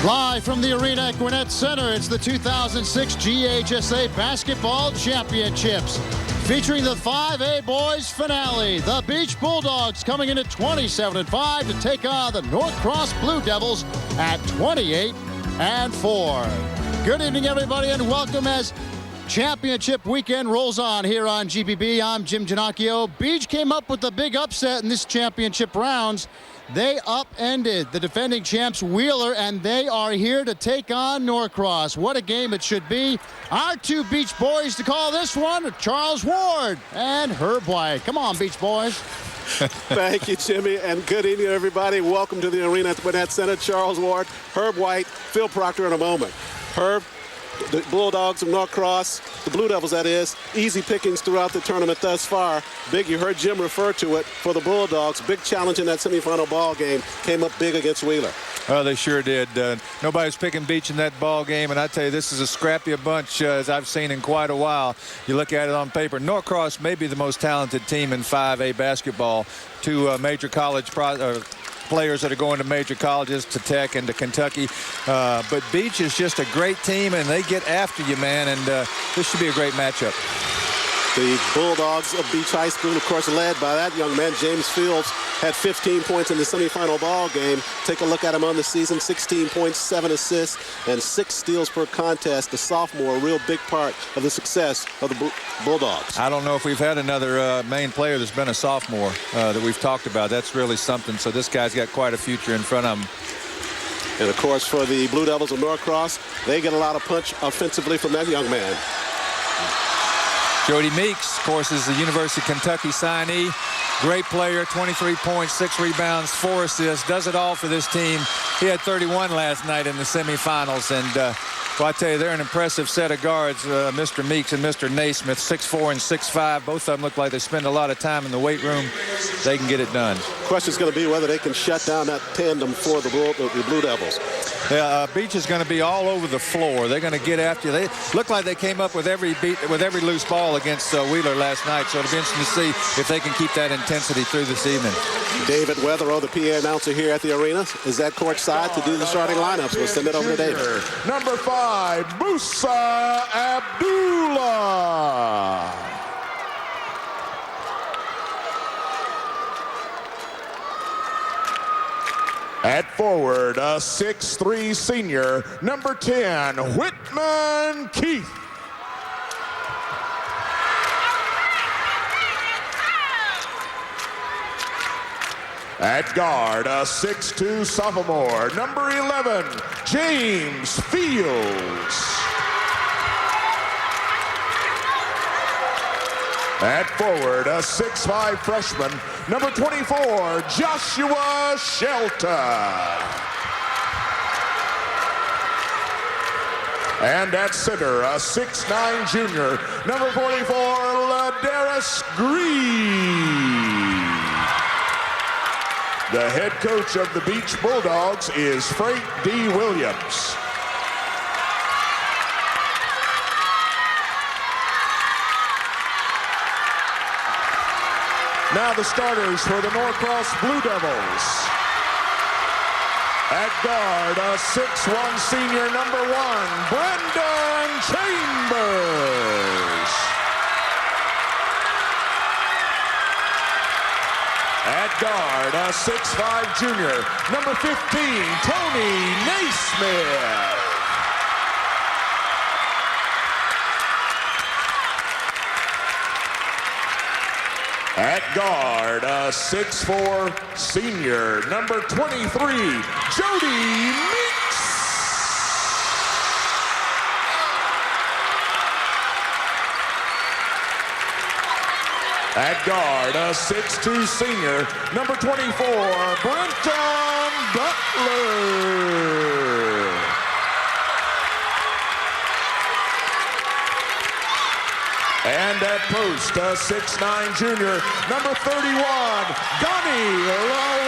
Live from the arena at Gwinnett Center, it's the 2006 GHSA Basketball Championships. Featuring the 5A boys finale. The Beach Bulldogs coming in at 27-5 to take on the Norcross Blue Devils at 28-4. Good evening, everybody, and welcome as championship weekend rolls on here on GBB. I'm Jim Ginocchio. Beach came up with the big upset in this championship rounds. They upended the defending champs Wheeler, and they are here to take on Norcross. What a game it should be. Our two Beach boys to call this one are Charles Ward and Herb White. Come on, Beach boys. Thank you, Jimmy, and good evening, everybody. Welcome to the arena at the Gwinnett Center. Charles Ward, Herb White, Phil Proctor in a moment. Herb, the Bulldogs of Norcross, the Blue Devils, that is, easy pickings throughout the tournament thus far. Big, you heard Jim refer to it, for the Bulldogs. Big challenge in that semifinal ball game. Came up big against Wheeler. Well, they sure did. Nobody's picking Beach in that ball game, and I tell you, this is as scrappy a bunch as I've seen in quite a while. You look at it on paper. Norcross may be the most talented team in 5A basketball. Two major college players that are going to major colleges, to Tech and to Kentucky. But Beach is just a great team, and they get after you, man, and this should be a great matchup. The Bulldogs of Beach High School, of course, led by that young man, James Fields, had 15 points in the semifinal ball game. Take a look at him on the season, 16 points, 7 assists, and 6 steals per contest. The sophomore, a real big part of the success of the Bulldogs. I don't know if we've had another main player that's been a sophomore that we've talked about. That's really something. So this guy's got quite a future in front of him. And, of course, for the Blue Devils of Norcross, they get a lot of punch offensively from that young man. Jody Meeks, of course, is the University of Kentucky signee. Great player, 23 points, 6 rebounds, 4 assists, does it all for this team. He had 31 last night in the semifinals, and well, I tell you, they're an impressive set of guards, Mr. Meeks and Mr. Naismith, 6'4" and 6'5". Both of them look like they spend a lot of time in the weight room. They can get it done. The question is going to be whether they can shut down that tandem for the Blue Devils. Yeah, Beach is going to be all over the floor. They're going to get after you. They look like they came up with every loose ball against Wheeler last night, so it'll be interesting to see if they can keep that intensity through this evening. David Weatherow, the PA announcer here at the arena, is at courtside to do the starting lineups. We'll send it over to David. Number 5, Musa Abdullah. At forward, a 6'3" senior, number 10, Whitman Keith. At guard, a 6'2" sophomore, number 11, James Fields. At forward, a 6'5" freshman, number 24, Joshua Shelton. And at center, a 6'9" junior, number 44, Ladarius Green. The head coach of the Beach Bulldogs is Frank D. Williams. Now the starters for the Norcross Blue Devils. At guard, a 6'1" senior, number 1, Brendan Chambers. At guard, a 6'5" junior, number 15, Tony Naismith. At guard, a 6'4" senior, number 23, Jody Meeks. At guard, a 6'2" senior, number 24, Brenton Butler. And at post, a 6'9" junior, number 31, Donnie Lowell.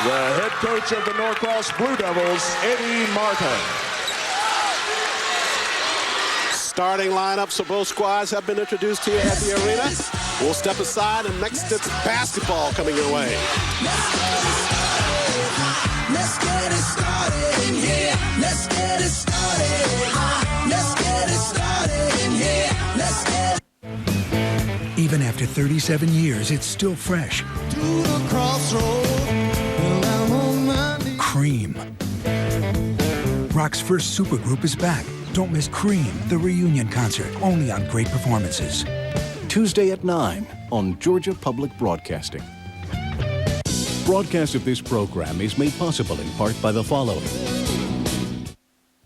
The head coach of the Norcross Blue Devils, Eddie Martin. Starting lineups of both squads have been introduced here at the arena. We'll step aside, and next it's basketball coming your way. Let's get it started in here. Let's get it started. Let's get it started in here. Let's get it. Even after 37 years, it's still fresh. To the crossroad. Cream. Rock's first supergroup is back. Don't miss Cream, the reunion concert, only on Great Performances. Tuesday at 9 on Georgia Public Broadcasting. Broadcast of this program is made possible in part by the following.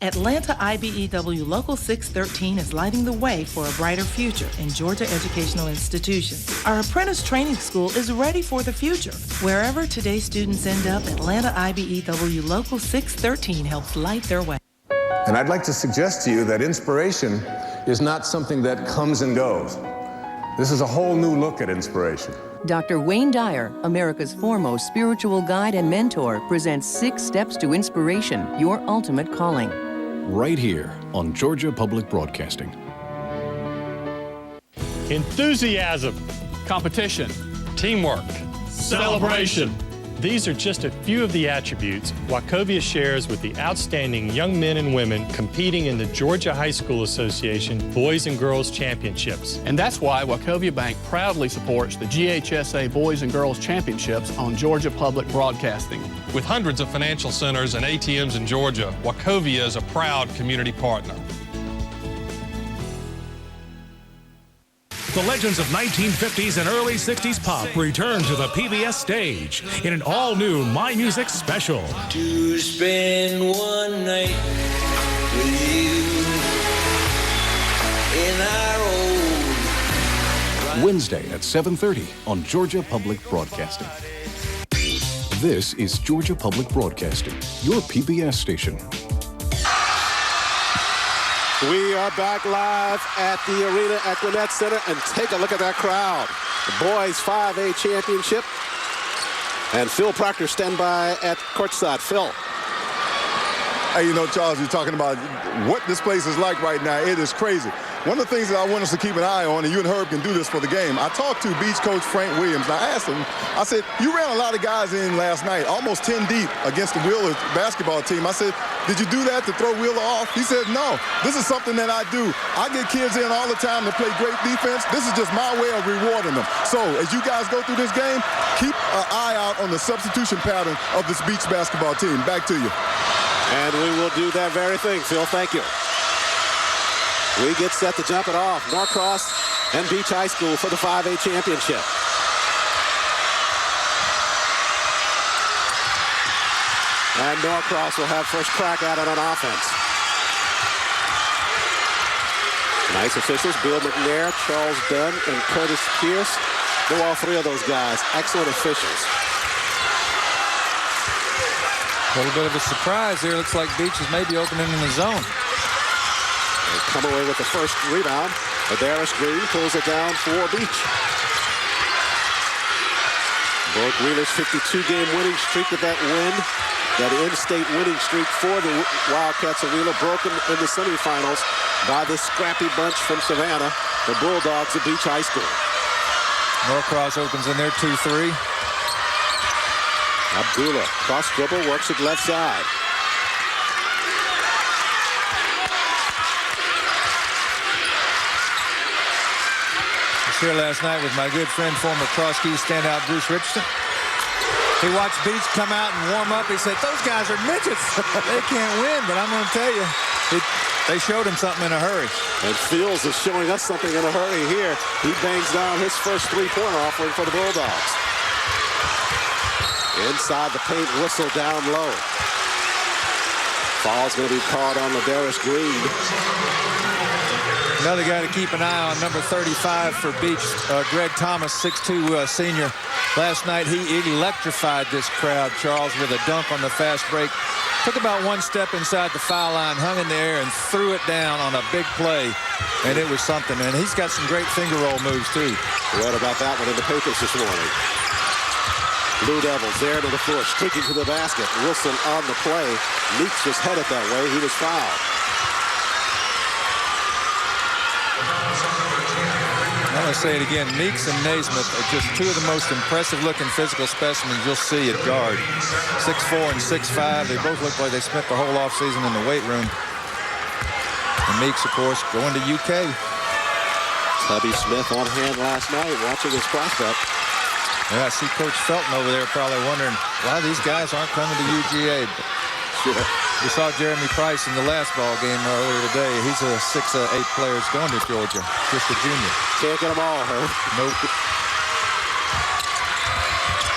Atlanta IBEW Local 613 is lighting the way for a brighter future in Georgia educational institutions. Our apprentice training school is ready for the future. Wherever today's students end up, Atlanta IBEW Local 613 helps light their way. And I'd like to suggest to you that inspiration is not something that comes and goes. This is a whole new look at inspiration. Dr. Wayne Dyer, America's foremost spiritual guide and mentor, presents 6 Steps to Inspiration, Your Ultimate Calling. Right here on Georgia Public Broadcasting. Enthusiasm, competition, teamwork, celebration. These are just a few of the attributes Wachovia shares with the outstanding young men and women competing in the Georgia High School Association Boys and Girls Championships. And that's why Wachovia Bank proudly supports the GHSA Boys and Girls Championships on Georgia Public Broadcasting. With hundreds of financial centers and ATMs in Georgia, Wachovia is a proud community partner. The legends of 1950s and early 60s pop return to the PBS stage in an all-new My Music special. To spend one night with you in our old... Wednesday at 7:30 on Georgia Public Broadcasting. This is Georgia Public Broadcasting, your PBS station. We are back live at the arena at Gwinnett Center, and take a look at that crowd. The boys 5A championship, and Phil Proctor stand by at courtside. Phil. Hey, you know, Charles, you're talking about what this place is like right now. It is crazy. One of the things that I want us to keep an eye on, and you and Herb can do this for the game, I talked to Beach coach Frank Williams. I asked him, I said, you ran a lot of guys in last night, almost 10 deep against the Wheeler basketball team. I said, did you do that to throw Wheeler off? He said, no, this is something that I do. I get kids in all the time to play great defense. This is just my way of rewarding them. So as you guys go through this game, keep an eye out on the substitution pattern of this Beach basketball team. Back to you. And we will do that very thing, Phil. Thank you. We get set to jump it off. Norcross and Beach High School for the 5A championship. And Norcross will have first crack at it on offense. Nice officials, Bill McNair, Charles Dunn, and Curtis Pierce. Know all three of those guys. Excellent officials. A little bit of a surprise here. Looks like Beach is maybe opening in the zone. They come away with the first rebound. Adaris Green pulls it down for Beach. Broke Wheeler's 52-game winning streak with that win. That in-state winning streak for the Wildcats of Wheeler, broken in the semifinals by this scrappy bunch from Savannah, the Bulldogs of Beach High School. Norcross opens in there 2-3. Abdullah, cross dribble, works it left side. I was here last night with my good friend, former Cross Keys standout Bruce Richardson. He watched Beach come out and warm up. He said, those guys are midgets. They can't win, but I'm going to tell you, they showed him something in a hurry. And Fields is showing us something in a hurry here. He bangs down his first three-pointer offering for the Bulldogs. Inside the paint, whistle down low. Foul's going to be called on Ladarius Green. Another guy to keep an eye on, number 35 for Beach, Greg Thomas, 6'2" senior. Last night he electrified this crowd, Charles, with a dunk on the fast break. Took about one step inside the foul line, hung in the air, and threw it down on a big play. And it was something. And he's got some great finger roll moves, too. Read about that one in the papers this morning. Blue Devils there to the floor, streaking to the basket. Wilson on the play. Meeks was headed that way. He was fouled. I I'm going to say it again. Meeks and Naismith are just two of the most impressive-looking physical specimens you'll see at guard. 6'4" and 6'5". They both look like they spent the whole offseason in the weight room. And Meeks, of course, going to UK. Tubby Smith on hand last night watching his prospect. Yeah, I see Coach Felton over there probably wondering why these guys aren't coming to UGA. But sure. We saw Jeremy Price in the last ball game earlier today. He's a 6'8" player going to Georgia, just a junior. Can't get them all, huh? Nope.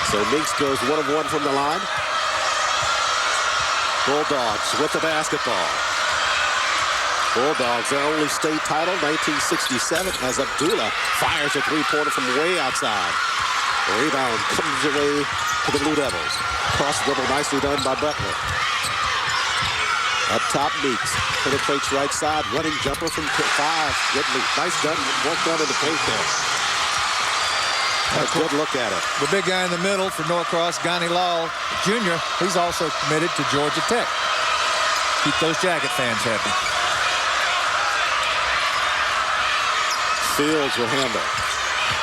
So Meeks goes 1 of 1 from the line. Bulldogs with the basketball. Bulldogs, their only state title, 1967, as Abdullah fires a three-pointer from way outside. The rebound comes away to the Blue Devils. Cross dribble nicely done by Butler. Up top, Meeks penetrates right side, running jumper from 5. Good lead. Nice done, work done in the paint there. A good look at it. The big guy in the middle for Norcross, Ghani Lal, Jr., he's also committed to Georgia Tech. Keep those Jacket fans happy. Fields will handle.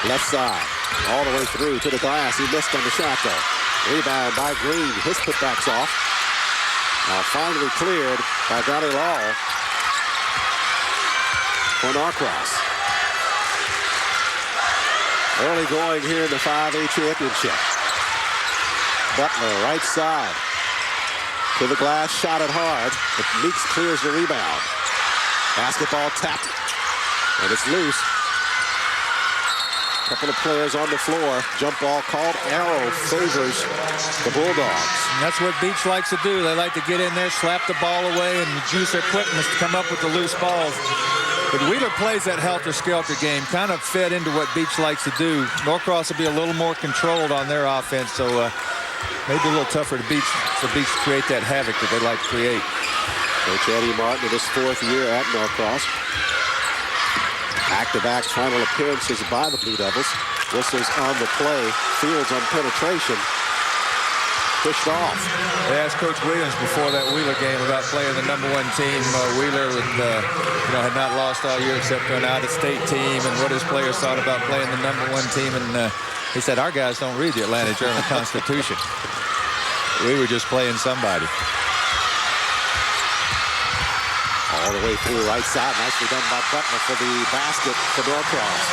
Left side. All the way through to the glass. He missed on the shot, though. Rebound by Green. His putback's off. Now finally cleared by Ghani Lal for Norcross. Early going here in the 5A championship. Butler, right side. To the glass, shot it hard. But Meeks clears the rebound. Basketball tapped. And it's loose. Couple of players on the floor. Jump ball called. Arrow favors the Bulldogs. And that's what Beach likes to do. They like to get in there, slap the ball away, and use their quickness to come up with the loose balls. But Wheeler plays that helter-skelter game, kind of fed into what Beach likes to do. Norcross will be a little more controlled on their offense, so maybe a little tougher for Beach to create that havoc that they like to create. Coach Eddie Martin in his 4th year at Norcross. Back-to-back final appearances by the Blue Devils. Whistles on the play. Fields on penetration. Pushed off. They asked Coach Williams before that Wheeler game about playing the #1 team. Wheeler had not lost all year except for an out-of-state team, and what his players thought about playing the #1 team. And he said, our guys don't read the Atlanta Journal-Constitution. We were just playing somebody. All the way through right side. Nicely done by Butler for the basket for Norcross.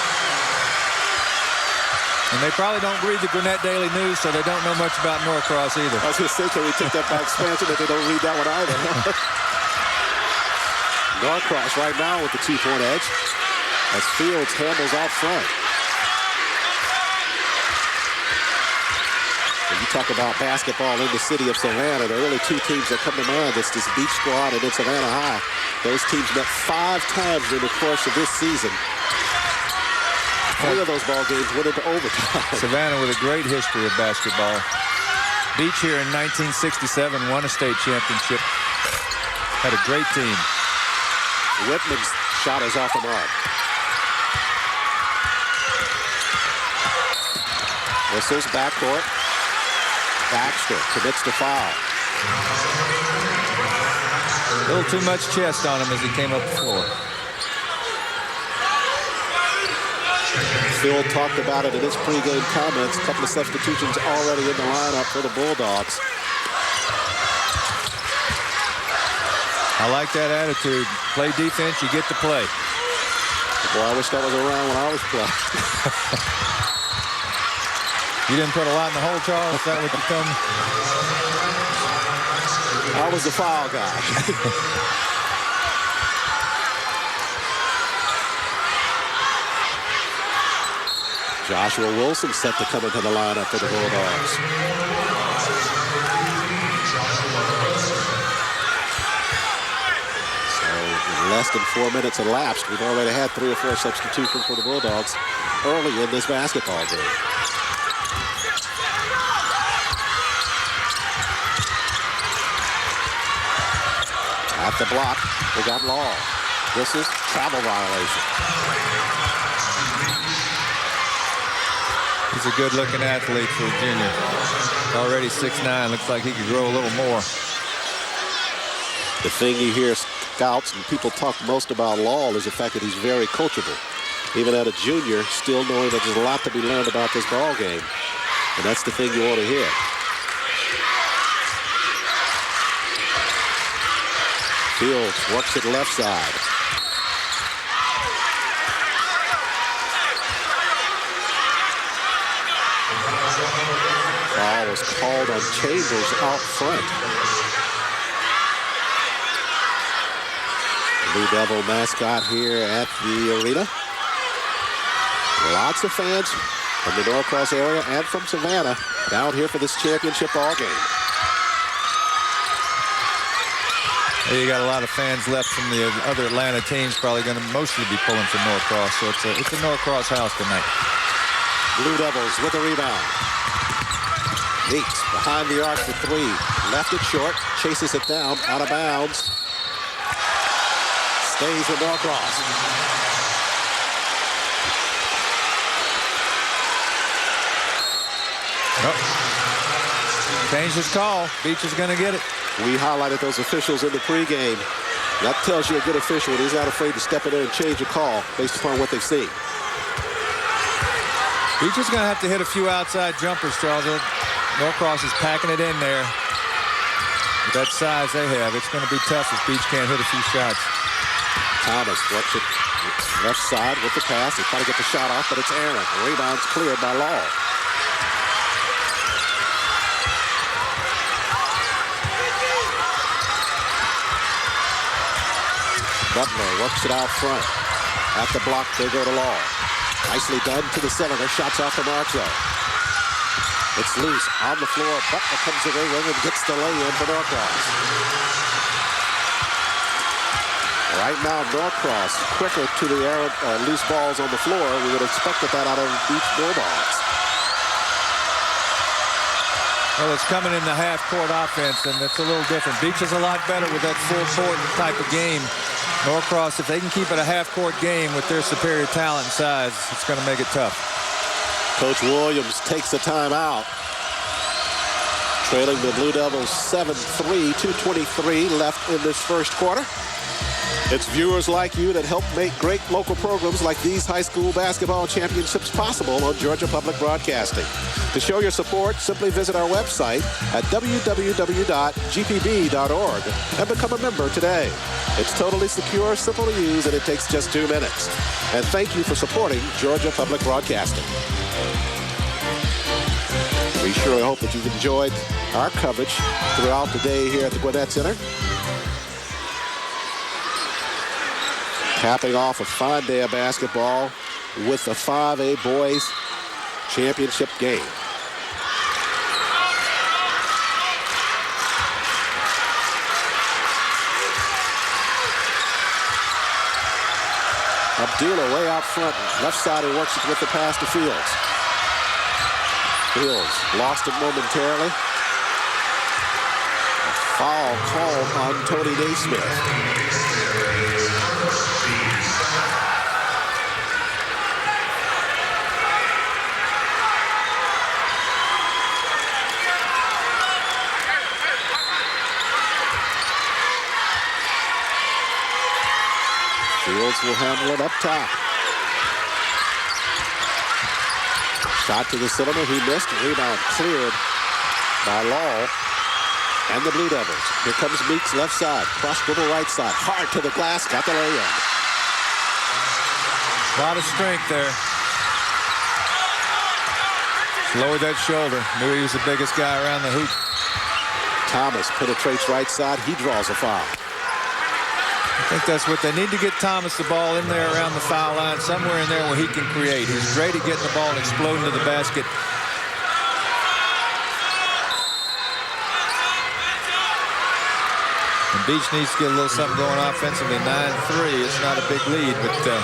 And they probably don't read the Gwinnett Daily News, so they don't know much about Norcross either. I was going to say, can we take that by expansion that they don't read that one either? Norcross right now with the 2-point edge as Fields handles out front. When you talk about basketball in the city of Savannah, there are really 2 teams that come to mind. It's this Beach Squad and then Savannah High. Those teams met 5 times during the course of this season. 3 of those ball games went into overtime. Savannah with a great history of basketball. Beach here in 1967 won a state championship. Had a great team. Whitman's shot is off the mark. Whistles backcourt. Baxter commits the foul. A little too much chest on him as he came up the floor. Phil talked about it in his pregame comments. A couple of substitutions already in the lineup for the Bulldogs. I like that attitude. Play defense, you get to play. Boy, I wish that was around when I was playing. You didn't put a lot in the hole, Charles? Is that what you told me? I was the foul guy. Joshua Wilson set to come into the lineup for the Bulldogs. So less than 4 minutes elapsed. We've already had 3 or 4 substitutions for the Bulldogs early in this basketball game. At the block, they got Law. This is travel violation. He's a good-looking athlete for a junior. Already 6'9", looks like he could grow a little more. The thing you hear scouts and people talk most about Law is the fact that he's very coachable. even at a junior, still knowing that there's a lot to be learned about this ball game. And that's the thing you want to hear. Fields works it left side. Foul was called on Chambers out front. Blue Devil mascot here at the arena. Lots of fans from the Norcross area and from Savannah down here for this championship ball game. You got a lot of fans left from the other Atlanta teams, probably going to mostly be pulling for Norcross, so it's a Norcross house tonight. Blue Devils with a rebound. Meeks behind the arc for three. Left it short, chases it down, out of bounds. Stays with Norcross. Changed his call. Beach is going to get it. We highlighted those officials in the pregame. That tells you a good official when he's not afraid to step in there and change a call based upon what they've seen. Beach is going to have to hit a few outside jumpers, Charles. Norcross is packing it in there. With that size they have, it's going to be tough if Beach can't hit a few shots. Thomas works it left side with the pass. He's trying to get the shot off, but it's Aaron. The rebound's cleared by Law. Butler works it out front. At the block, they go to Law. Nicely done to the cylinder. Shots off the mark zone. It's loose on the floor. Butler comes away with it and gets the lay-in for Norcross. Right now, Norcross quicker to the loose balls on the floor. We would expect that out of Beach Bulldogs. Well, it's coming in the half-court offense, and it's a little different. Beach is a lot better with that full-court type of game. Norcross, if they can keep it a half-court game with their superior talent and size, it's going to make it tough. Coach Williams takes a timeout. Trailing the Blue Devils 7-3, 2:23 left in this first quarter. It's viewers like you that help make great local programs like these high school basketball championships possible on Georgia Public Broadcasting. To show your support, simply visit our website at www.gpb.org and become a member today. It's totally secure, simple to use, and it takes just 2 minutes. And thank you for supporting Georgia Public Broadcasting. We sure hope that you've enjoyed our coverage throughout the day here at the Gwinnett Center. Capping off a fine day of basketball with the 5A boys championship game. Abdullah way out front, left side, he works it with the pass to Fields. Fields lost it momentarily. A foul called on Tony Naismith. Fields will handle it up top. Shot to the cylinder, he missed. Rebound cleared by Law and the Blue Devils. Here comes Meeks left side, cross dribble right side, hard to the glass, got the lay-in. A lot of strength there. Lowered that shoulder. Knew he was the biggest guy around the hoop. Thomas penetrates right side, he draws a foul. I think that's what they need to get Thomas the ball in there around the foul line, somewhere in there where he can create. He's great at getting the ball and exploding to the basket. And Beach needs to get a little something going offensively. 9-3, it's not a big lead, but you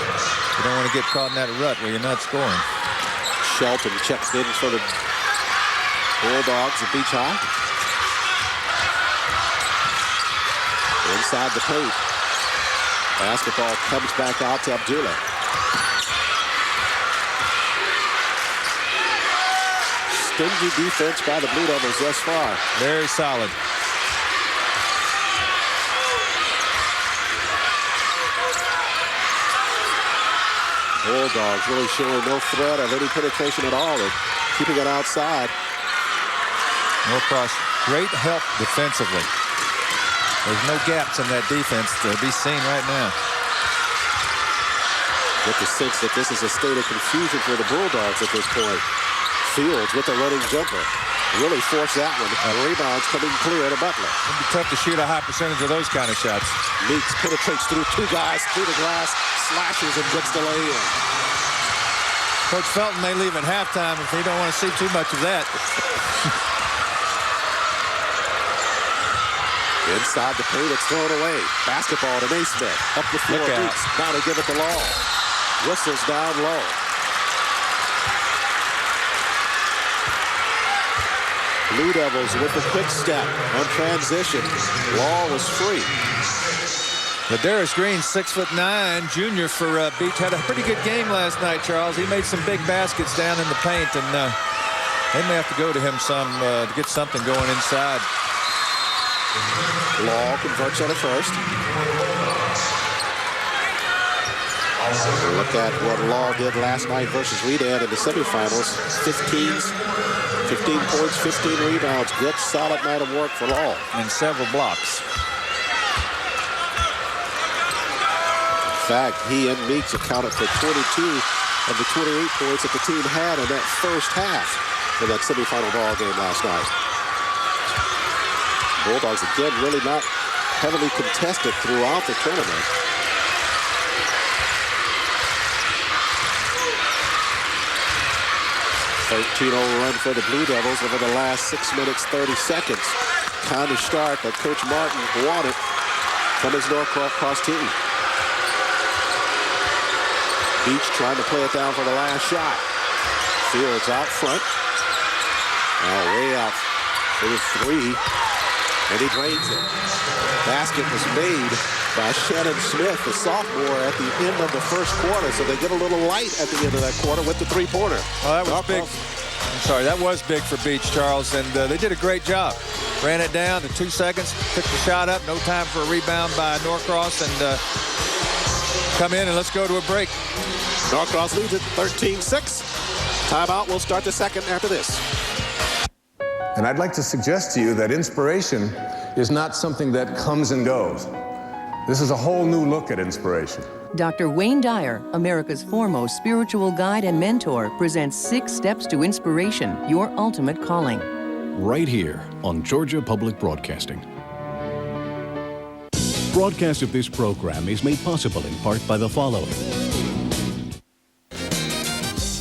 don't want to get caught in that rut where you're not scoring. Shelton checks in for the Bulldogs at Beach High. Inside the paint. Basketball comes back out to Abdullah. Stingy defense by the Blue Devils thus far. Very solid. Bulldogs really showing no threat of any penetration at all and keeping it outside. Norcross, great help defensively. There's no gaps in that defense to be seen right now. Get the sense that this is a state of confusion for the Bulldogs at this point. Fields with the running jumper. Really forced that one. Rebounds coming clear to Butler. It'd be tough to shoot a high percentage of those kind of shots. Meeks penetrates through two guys, through the glass, slashes and gets the lay in. Coach Felton may leave at halftime if he don't want to see too much of that. Inside the paint, it's thrown away. Basketball to Naismith. Up the floor, Meeks. Now they give it to Law. Whistles down low. Blue Devils with the quick step on transition. Law was free. Ladarius Green, 6'9", junior for Beach, had a pretty good game last night, Charles. He made some big baskets down in the paint, and they may have to go to him some to get something going inside. Law converts on the first. Look at what Law did last night versus Redan in the semifinals. 15 points, 15 rebounds. Good, solid night of work for Law. And several blocks. In fact, he and Meeks accounted for 22 of the 28 points that the team had in that first half in that semifinal ball game last night. Bulldogs, again, really not heavily contested throughout the tournament. 13-0 run for the Blue Devils over the last 6 minutes, 30 seconds. Kind of start that Coach Martin wanted from his Norcross team. Beach trying to play it down for the last shot. Fields out front. Now way out for the three. And he drains it. Basket was made by Shannon Smith, the sophomore, at the end of the first quarter. So they get a little light at the end of that quarter with the three-pointer. Well, that was big. I'm sorry, that was big for Beach, Charles, and they did a great job. Ran it down to 2 seconds, took the shot up, no time for a rebound by Norcross, and come in and let's go to a break. Norcross leads it 13-6. Timeout. We'll start the second after this. And I'd like to suggest to you that inspiration is not something that comes and goes. This is a whole new look at inspiration. Dr. Wayne Dyer, America's foremost spiritual guide and mentor, presents 6 Steps to Inspiration, Your Ultimate Calling. Right here on Georgia Public Broadcasting. Broadcast of this program is made possible in part by the following.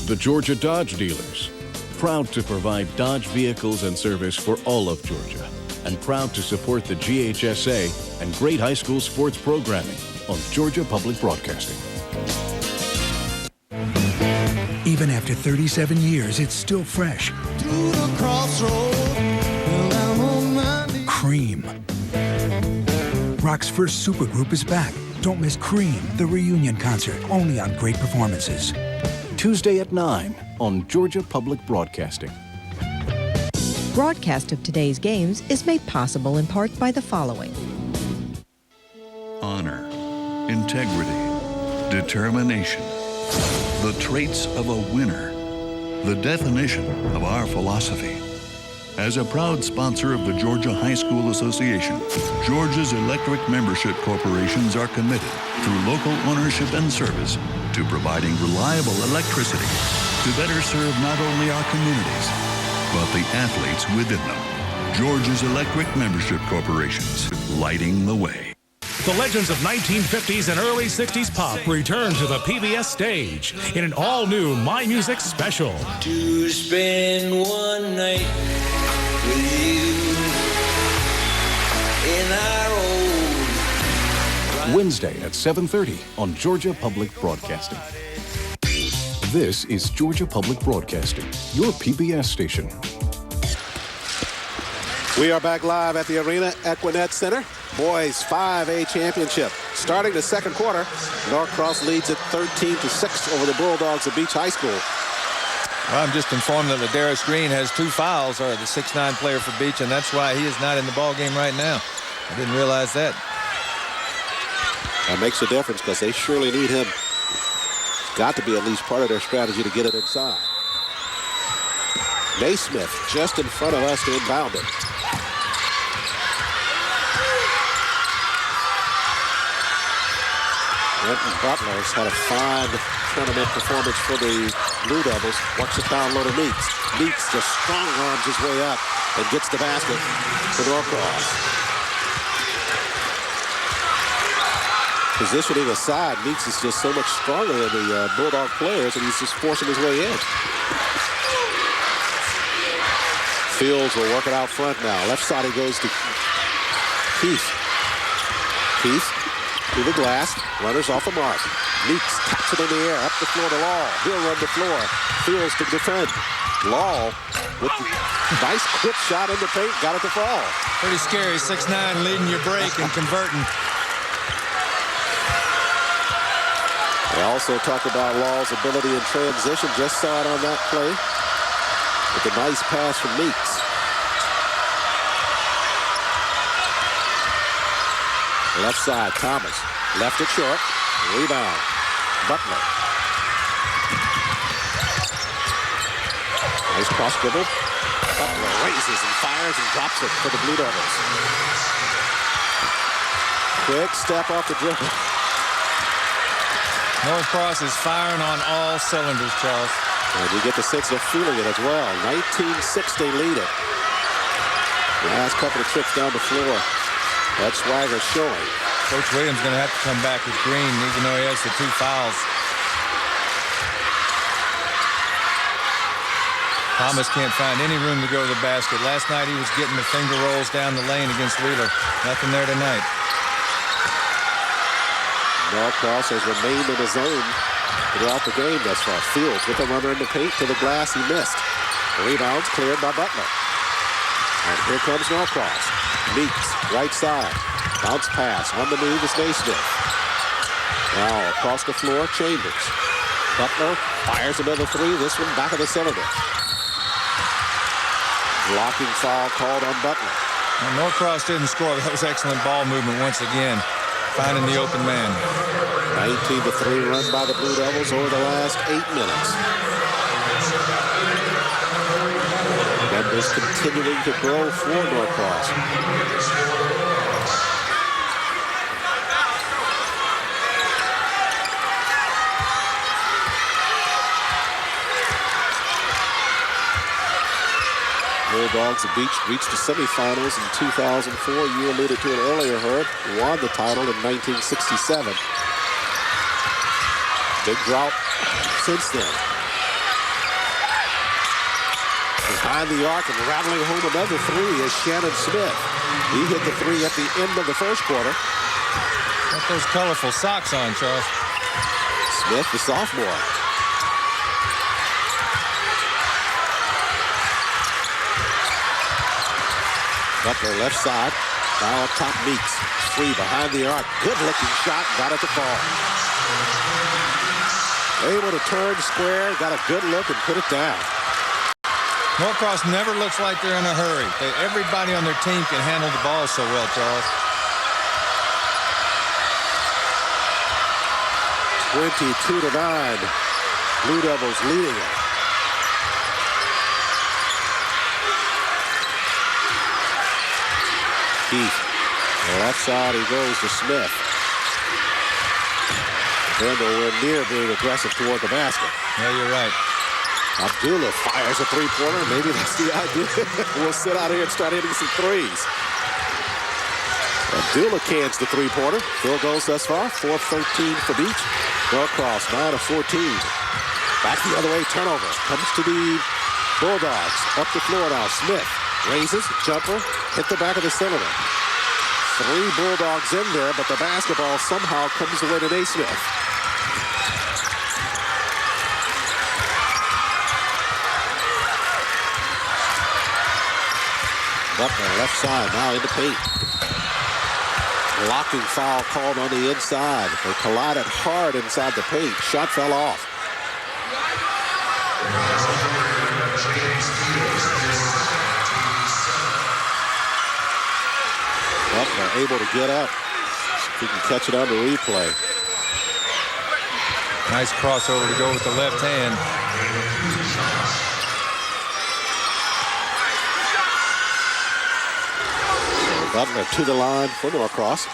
The Georgia Dodge Dealers, proud to provide Dodge vehicles and service for all of Georgia, and proud to support the GHSA and great high school sports programming on Georgia Public Broadcasting. Even after 37 years, it's still fresh. Cream. Rock's first supergroup is back. Don't miss Cream, the reunion concert, only on Great Performances. Tuesday at 9 on Georgia Public Broadcasting. Broadcast of today's games is made possible in part by the following. Honor, integrity, determination, the traits of a winner, the definition of our philosophy. As a proud sponsor of the Georgia High School Association, Georgia's electric membership corporations are committed through local ownership and service to providing reliable electricity to better serve not only our communities, but the athletes within them. Georgia's electric membership corporations, lighting the way. The legends of 1950s and early 60s pop return to the PBS stage in an all-new My Music special. To spend one night with you in our old... Wednesday at 7:30 on Georgia Public Broadcasting. This is Georgia Public Broadcasting, your PBS station. We are back live at the Arena Equinet Center. Boys 5A championship. Starting the second quarter, Norcross leads it 13-6 over the Bulldogs of Beach High School. Well, I'm just informed that Ladarius Green has 2 fouls, or the 6'9" player for Beach, and that's why he is not in the ball game right now. I didn't realize that. That makes a difference because they surely need him. got to be at least part of their strategy to get it inside. Naismith just in front of us to inbound it. Renton Butler's had a fine tournament performance for the Blue Devils. Works it down low to Meeks. Meeks just strong arms his way up and gets the basket to Norcross. Positioning aside, Meeks is just so much stronger than the Bulldog players, and he's just forcing his way in. Fields will work it out front now. Left side he goes to Keith. Keith to the glass. Runners off the mark. Meeks taps it in the air. Up the floor to Law. He'll run the floor. Fields to defend. Law with the nice quick shot in the paint. Got it to fall. Pretty scary. 6'9", leading your break and converting. They also talk about Law's ability in transition. Just saw it on that play. With a nice pass from Meeks. Left side, Thomas. Left it short. Rebound. Butler. Nice cross dribble. Butler raises and fires and drops it for the Blue Devils. Quick step off the dribble. Norcross is firing on all cylinders, Charles. And you get the sense of feeling it as well. 19-6 they lead it. The last couple of trips down the floor. That swagger showing. Coach Williams going to have to come back with Green, even though he has the 2 fouls. Thomas can't find any room to go to the basket. Last night he was getting the finger rolls down the lane against Wheeler. Nothing there tonight. Norcross has remained in his zone throughout the game thus far. Fields with a runner in the paint to the glass. He missed. Rebounds cleared by Butler. And here comes Norcross. Meeks, right side. Bounce pass. On the move is Naismith. Now across the floor, Chambers. Butler fires another 3. This one back of the cylinder. Blocking foul called on Butler. Well, Norcross didn't score. That was excellent ball movement once again. Finding the open man. 19-3 run by the Blue Devils over the last 8 minutes. Numbers continuing to grow for Norcross. Bulldogs of Beach reached the semifinals in 2004. You alluded to it earlier, Herb. Won the title in 1967. Big drought since then. Behind the arc and rattling home another 3 is Shannon Smith. He hit the 3 at the end of the first quarter. Got those colorful socks on, Charles. Smith, the sophomore. Butler left side. Now up top Meeks. 3 behind the arc. Good looking shot. Got it to fall. Able to turn square. Got a good look and put it down. Norcross never looks like they're in a hurry. Everybody on their team can handle the ball so well, Charles. 22-9. Blue Devils leading it. Keith. Left side he goes to Smith. They're nowhere near being aggressive toward the basket. Yeah, you're right. Abdullah fires a 3-pointer. Maybe that's the idea. We'll sit out here and start hitting some 3s. Abdullah cans the 3-pointer. Field goals thus far. 4-13 for Beach. Norcross 9 of 14. Back the other way. Turnover. Comes to the Bulldogs. Up the floor now. Smith raises. Jumper. Hit the back of the cylinder. 3 Bulldogs in there, but the basketball somehow comes away to Naismith. Butler left side, now in the paint. Blocking foul called on the inside. They collided hard inside the paint. Shot fell off. Butler able to get up. See if he can catch it on the replay. Nice crossover to go with the left hand. Butler to the line for Norcross.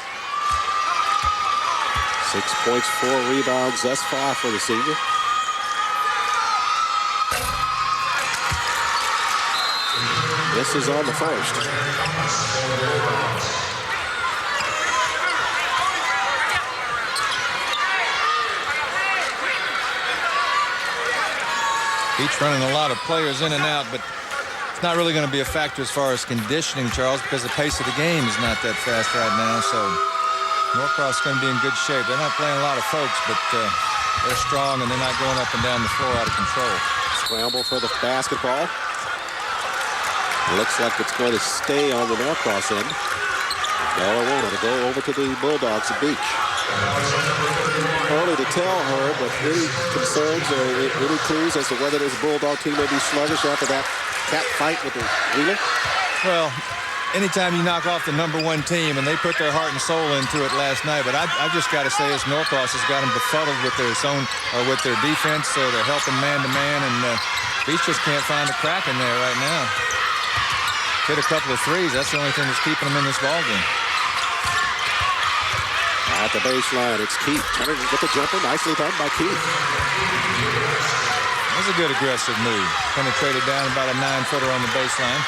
6 points, 4 rebounds thus far for the senior. This is on the first. Beach running a lot of players in and out, but it's not really going to be a factor as far as conditioning, Charles, because the pace of the game is not that fast right now. So Norcross is going to be in good shape. They're not playing a lot of folks, but they're strong and they're not going up and down the floor out of control. Scramble for the basketball. Looks like it's going to stay on the Norcross end. No, it won't. It'll go over to the Bulldogs at Beach. Early to tell her, but any concerns or any clues as to whether this Bulldog team may be sluggish after that cat fight with the Wheeler? Well, anytime you knock off the #1 team, and they put their heart and soul into it last night, but I just got to say this, Norcross has got them befuddled with their zone or with their defense, so they're helping man-to-man, and Beach just can't find a crack in there right now. Hit a couple of threes. That's the only thing that's keeping them in this ballgame. At the baseline, it's Keith. Turning with the jumper. Nicely done by Keith. That was a good aggressive move. Penetrated down about a 9-footer on the baseline.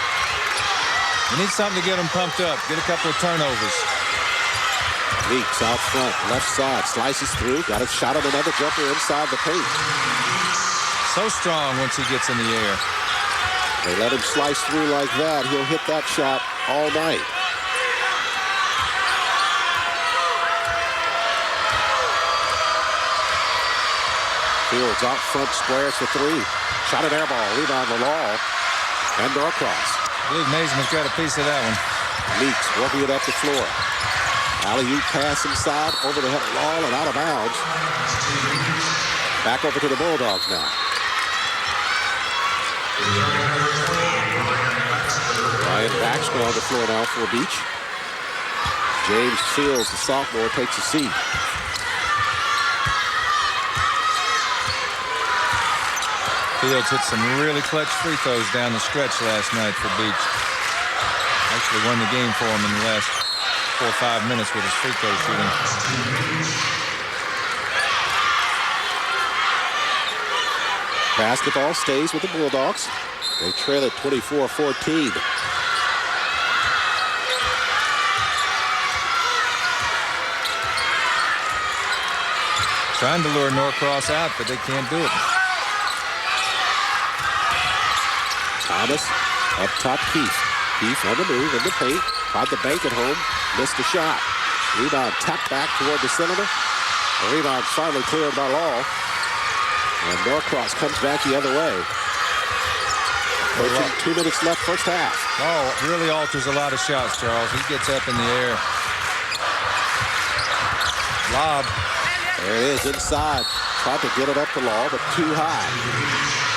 You need something to get them pumped up. Get a couple of turnovers. Leaks out front. Left side. Slices through. Got a shot on another jumper inside the paint. So strong once he gets in the air. They let him slice through like that. He'll hit that shot all night. Fields out front, squares for 3. Shot an air ball. Rebound the Law. And Norcross. I believe Naismith's got a piece of that one. Leaks working it up the floor. Alley-oop pass inside. Over the head of Law and out of bounds. Back over to the Bulldogs now. Ryan Baxter on the floor now for Beach. James Fields, the sophomore, takes a seat. Fields hit some really clutch free throws down the stretch last night for Beach. Actually won the game for him in the last 4 or 5 minutes with his free throw shooting. Basketball stays with the Bulldogs. They trail at 24-14. Trying to lure Norcross out, but they can't do it. Thomas up top, Keith. Keith on the move in the paint. Tried the bank at home. Missed the shot. Rebound tapped back toward the cylinder. The rebound finally cleared by Law. And Norcross comes back the other way. 2 minutes left first half. Oh, really alters a lot of shots, Charles. He gets up in the air. Lob. There it is inside. Tried to get it up to Law, but too high.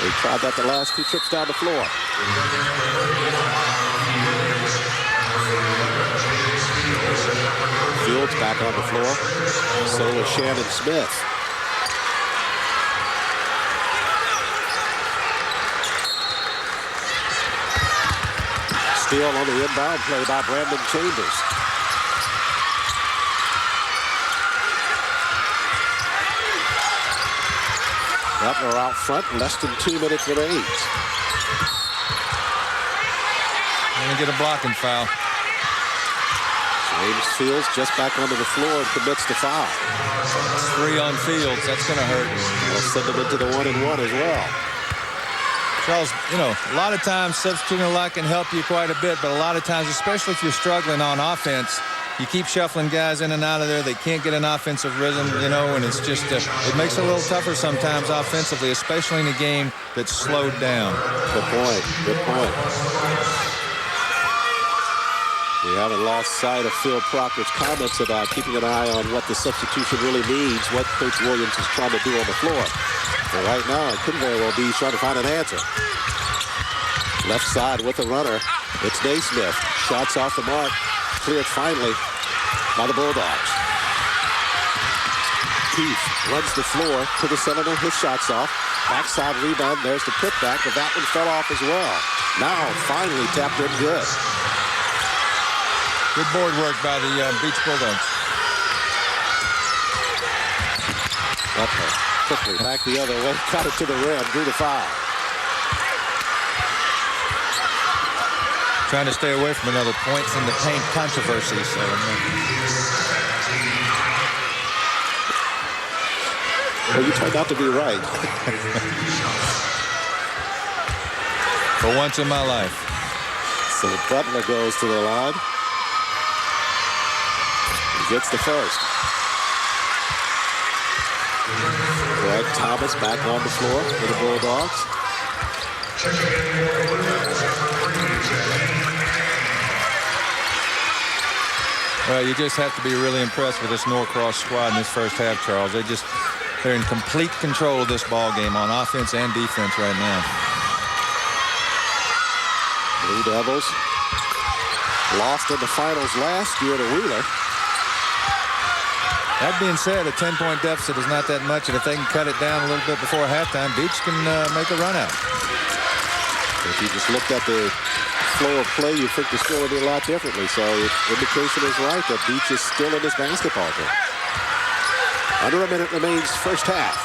They tried that the last 2 trips down the floor. Fields back on the floor. So is Shannon Smith. Steal on the inbound play by Brandon Chambers. Butler out front, less than 2 minutes remains. Gonna get a blocking foul. James Fields just back onto the floor and commits the foul. That's 3 on Fields. That's gonna hurt. They'll send him into the 1-and-1 as well. Charles, you know, a lot of times substituting a lot can help you quite a bit, but a lot of times, especially if you're struggling on offense, you keep shuffling guys in and out of there. They can't get an offensive rhythm, you know, and it's just, it makes it a little tougher sometimes offensively, especially in a game that's slowed down. Good point. Good point. We haven't lost sight of Phil Proctor's comments about keeping an eye on what the substitution really means, what Coach Williams is trying to do on the floor. But right now, it could very well be he's trying to find an answer. Left side with the runner. It's Naismith. Shots off the mark. Cleared finally by the Bulldogs. Keith runs the floor to the center, his shot's off. Backside rebound, there's the putback, but that one fell off as well. Now finally tapped in good. Good board work by the Beach Bulldogs. Okay, quickly back the other way, got it to the rim, drew the foul. Trying to stay away from another points in the paint controversy. So, well, you turned out to be right. For once in my life. So Butler goes to the line. He gets the first. Greg Thomas back on the floor for the Bulldogs. Well, you just have to be really impressed with this Norcross squad in this first half, Charles. They're in complete control of this ball game on offense and defense right now. Blue Devils lost in the finals last year to Wheeler. That being said, a 10-point deficit is not that much, and if they can cut it down a little bit before halftime, Beach can make a run out. If you just looked at the flow of play, you think the score would be a lot differently. So indication is right that Beach is still in this basketball game. Under a minute remains first half.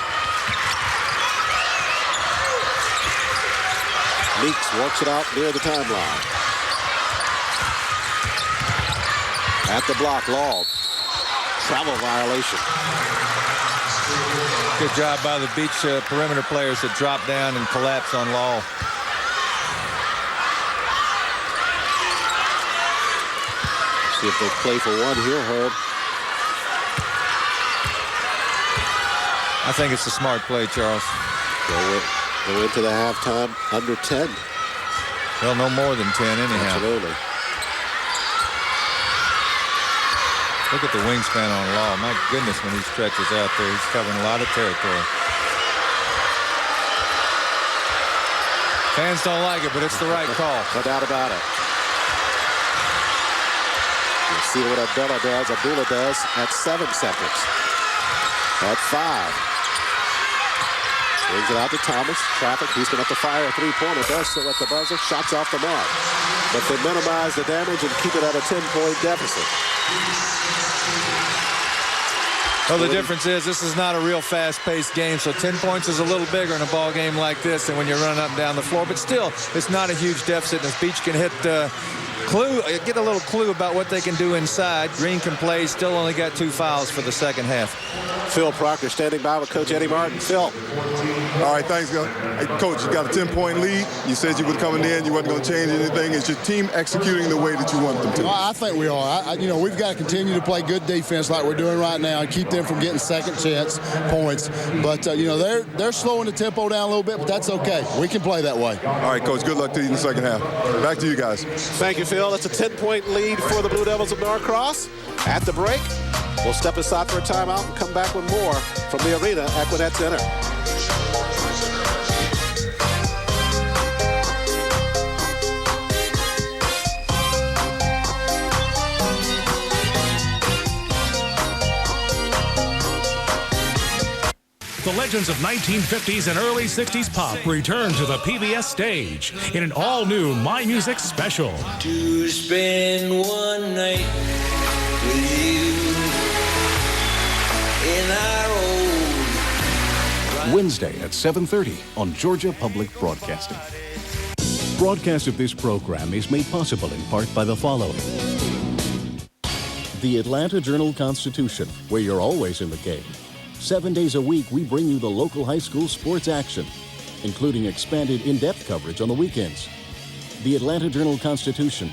Meeks works it out near the timeline. At the block, Long. Travel violation. Good job by the Beach perimeter players that drop down and collapse on Law. See if they play for one here, Herb. I think it's a smart play, Charles. Go into the halftime under 10. Well, no more than 10 anyhow. Absolutely. Look at the wingspan on Law. My goodness, when he stretches out there, he's covering a lot of territory. Fans don't like it, but it's the right call. No doubt about it. You'll see what Abdullah does at 7 seconds. At 5. Brings it out to Thomas. Traffic. He's going to have to fire a three-pointer. Does so at the buzzer. Shots off the mark. But they minimize the damage and keep it at a 10-point deficit. Well, the difference is this is not a real fast-paced game, so 10 points is a little bigger in a ball game like this than when you're running up and down the floor. But still, it's not a huge deficit. And if Beach can get a little clue about what they can do inside, Green can play. Still only got 2 fouls for the second half. Phil Proctor standing by with Coach Eddie Martin. Phil. All right, thanks, Hey, Coach, you got a 10-point lead. You said you were coming in. You wasn't going to change anything. Is your team executing the way that you want them to? Well, I think we are. We've got to continue to play good defense like we're doing right now and keep them from getting second chance points. But, they're slowing the tempo down a little bit, but that's okay. We can play that way. All right, Coach, good luck to you in the second half. Back to you guys. Thank you, Phil. That's a 10-point lead for the Blue Devils of Norcross. At the break, we'll step aside for a timeout and come back with more from the arena at Gwinnett Center. The legends of 1950s and early 60s pop return to the PBS stage in an all-new My Music special. To spend one night with you in our old... Wednesday at 7:30 on Georgia Public Broadcasting. Broadcast of this program is made possible in part by the following. The Atlanta Journal-Constitution, where you're always in the game. 7 days a week, we bring you the local high school sports action, including expanded in-depth coverage on the weekends. The Atlanta Journal-Constitution.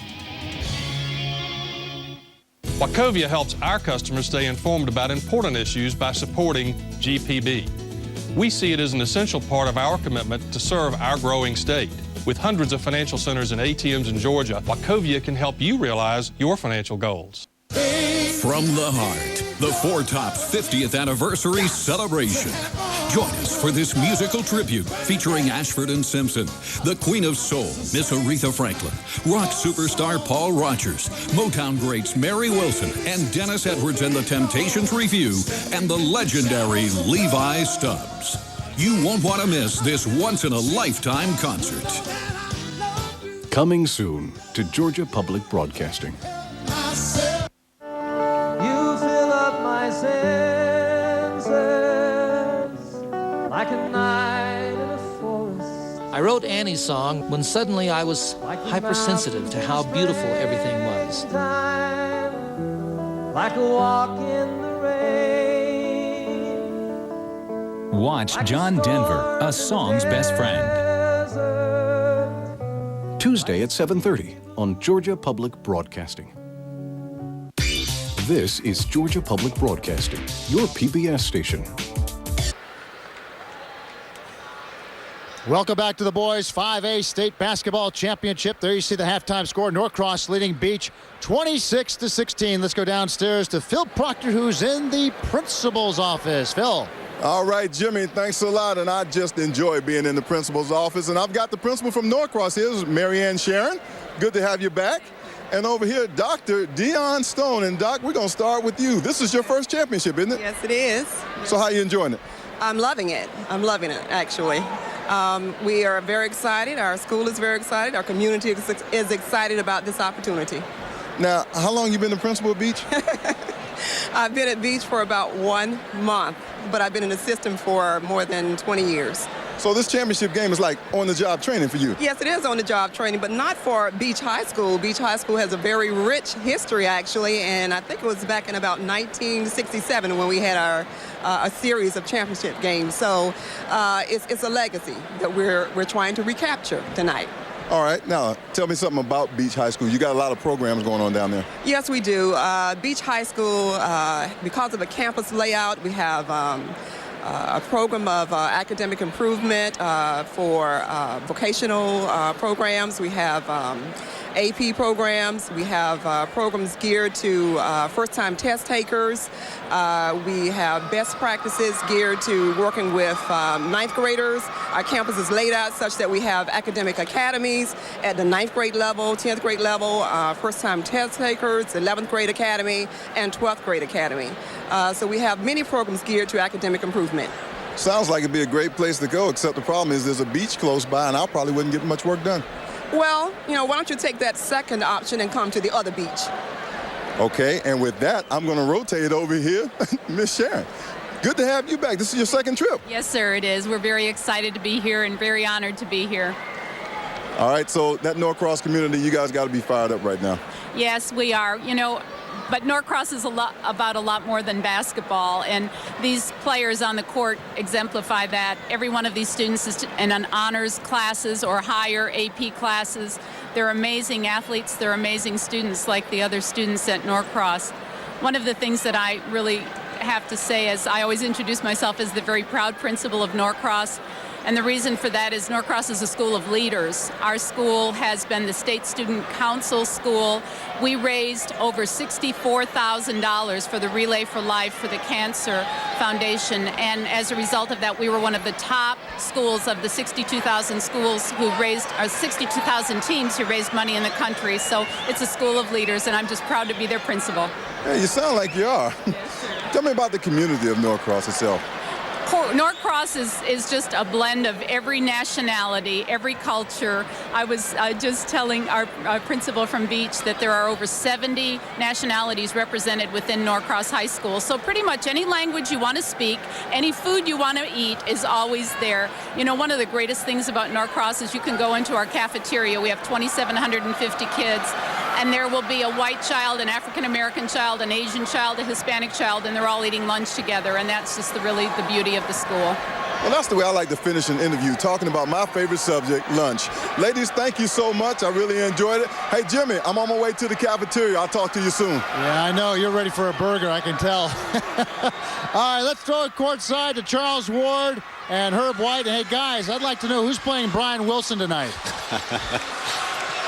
Wachovia helps our customers stay informed about important issues by supporting GPB. We see it as an essential part of our commitment to serve our growing state. With hundreds of financial centers and ATMs in Georgia, Wachovia can help you realize your financial goals. From the heart, the Four Top 50th Anniversary Celebration. Join us for this musical tribute featuring Ashford and Simpson, the Queen of Soul, Miss Aretha Franklin, rock superstar Paul Rogers, Motown greats Mary Wilson and Dennis Edwards and the Temptations Review, and the legendary Levi Stubbs. You won't want to miss this once-in-a-lifetime concert. Coming soon to Georgia Public Broadcasting. You fill up my senses like a night in a forest. I wrote Annie's song when suddenly I was hypersensitive to how beautiful everything was. Like a walk in the rain. Watch John Denver, A Song's Best Friend. Tuesday at 7:30 on Georgia Public Broadcasting. This is Georgia Public Broadcasting, your PBS station. Welcome back to the boys 5A state basketball championship. There you see the halftime score. Norcross leading Beach 26-16. Let's go downstairs to Phil Proctor, who's in the principal's office. Phil. All right, Jimmy, thanks a lot. And I just enjoy being in the principal's office. And I've got the principal from Norcross here, Marianne Sharon. Good to have you back. And over here, Dr. Dion Stone. And Doc, we're going to start with you. This is your first championship, isn't it? Yes, it is. So how are you enjoying it? I'm loving it. I'm loving it, actually. We are very excited. Our school is very excited. Our community is excited about this opportunity. Now, how long you been the principal at Beach? I've been at Beach for about 1 month, but I've been in the system for more than 20 years. So this championship game is like on-the-job training for you? Yes, it is on-the-job training, but not for Beach High School. Beach High School has a very rich history, actually, and I think it was back in about 1967 when we had our a series of championship games. So it's a legacy that we're trying to recapture tonight. All right. Now, tell me something about Beach High School. You got a lot of programs going on down there. Yes, we do. Beach High School, because of the campus layout, we have a program of academic improvement for vocational programs. We have AP programs. We have programs geared to first-time test takers. We have best practices geared to working with ninth graders. Our campus is laid out such that we have academic academies at the 9th grade level, 10th grade level, first-time test takers, 11th grade academy, and 12th grade academy. So we have many programs geared to academic improvement. Sounds like it'd be a great place to go, except the problem is there's a beach close by, and I probably wouldn't get much work done. Well, why don't you take that second option and come to the other beach? Okay, and with that, I'm going to rotate over here. Miss Sharon, good to have you back. This is your second trip. Yes, sir, it is. We're very excited to be here and very honored to be here. All right, so that Norcross community, you guys got to be fired up right now. Yes, we are. But Norcross is about a lot more than basketball, and these players on the court exemplify that. Every one of these students is in an honors classes or higher AP classes. They're amazing athletes. They're amazing students like the other students at Norcross. One of the things that I really have to say is I always introduce myself as the very proud principal of Norcross. And the reason for that is Norcross is a school of leaders. Our school has been the State Student Council school. We raised over $64,000 for the Relay for Life for the Cancer Foundation. And as a result of that, we were one of the top schools of the 62,000 schools who raised, or 62,000 teams who raised money in the country. So it's a school of leaders, and I'm just proud to be their principal. Hey, you sound like you are. Yes, tell me about the community of Norcross itself. Norcross is just a blend of every nationality, every culture. I was just telling our principal from Beach that there are over 70 nationalities represented within Norcross High School. So pretty much any language you want to speak, any food you want to eat is always there. One of the greatest things about Norcross is you can go into our cafeteria. We have 2,750 kids, and there will be a white child, an African-American child, an Asian child, a Hispanic child, and they're all eating lunch together, and that's just really the beauty of the school. Well, that's the way I like to finish an interview, talking about my favorite subject, lunch. Ladies, thank you so much. I really enjoyed it. Hey, Jimmy, I'm on my way to the cafeteria. I'll talk to you soon. Yeah, I know. You're ready for a burger, I can tell. All right, let's throw it courtside to Charles Ward and Herb White. Hey, guys, I'd like to know who's playing Brian Wilson tonight.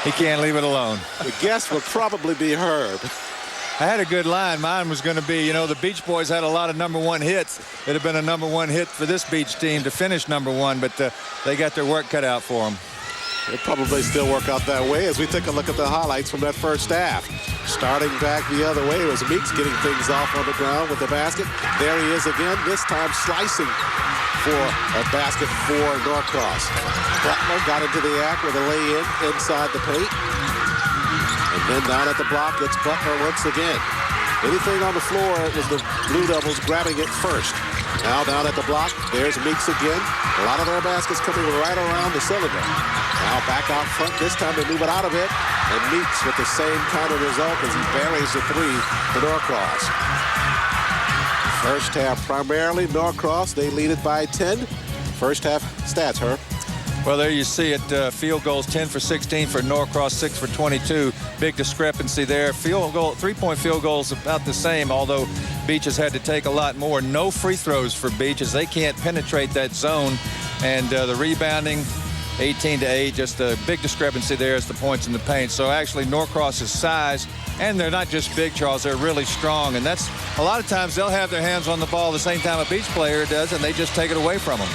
He can't leave it alone. The guess would probably be Herb. I had a good line. Mine was going to be, you know, the Beach Boys had a lot of #1 hits. It'd have been a #1 hit for this Beach team to finish #1, but they got their work cut out for them. It probably still work out that way as we take a look at the highlights from that first half. Starting back the other way was Meeks getting things off on the ground with the basket. There he is again, this time slicing for a basket for Norcross. Butler got into the act with a lay-in inside the paint. And then down at the block, it's Butler once again. Anything on the floor, it was the Blue Devils grabbing it first. Now down at the block, there's Meeks again. A lot of their baskets coming right around the cylinder. Now back out front. This time they move it out of it. And Meeks with the same kind of result as he buries the three for Norcross. First half primarily Norcross. They lead it by 10. First half stats, Herb. Well, there you see it. Field goals 10 for 16 for Norcross, 6 for 22. Big discrepancy there. Field goal, 3-point field goals about the same, although Beach has had to take a lot more. No free throws for Beach as they can't penetrate that zone. And the rebounding, 18-8, just a big discrepancy there as the points in the paint. So actually Norcross's size, and they're not just big, Charles, they're really strong. And that's a lot of times they'll have their hands on the ball the same time a Beach player does, and they just take it away from them.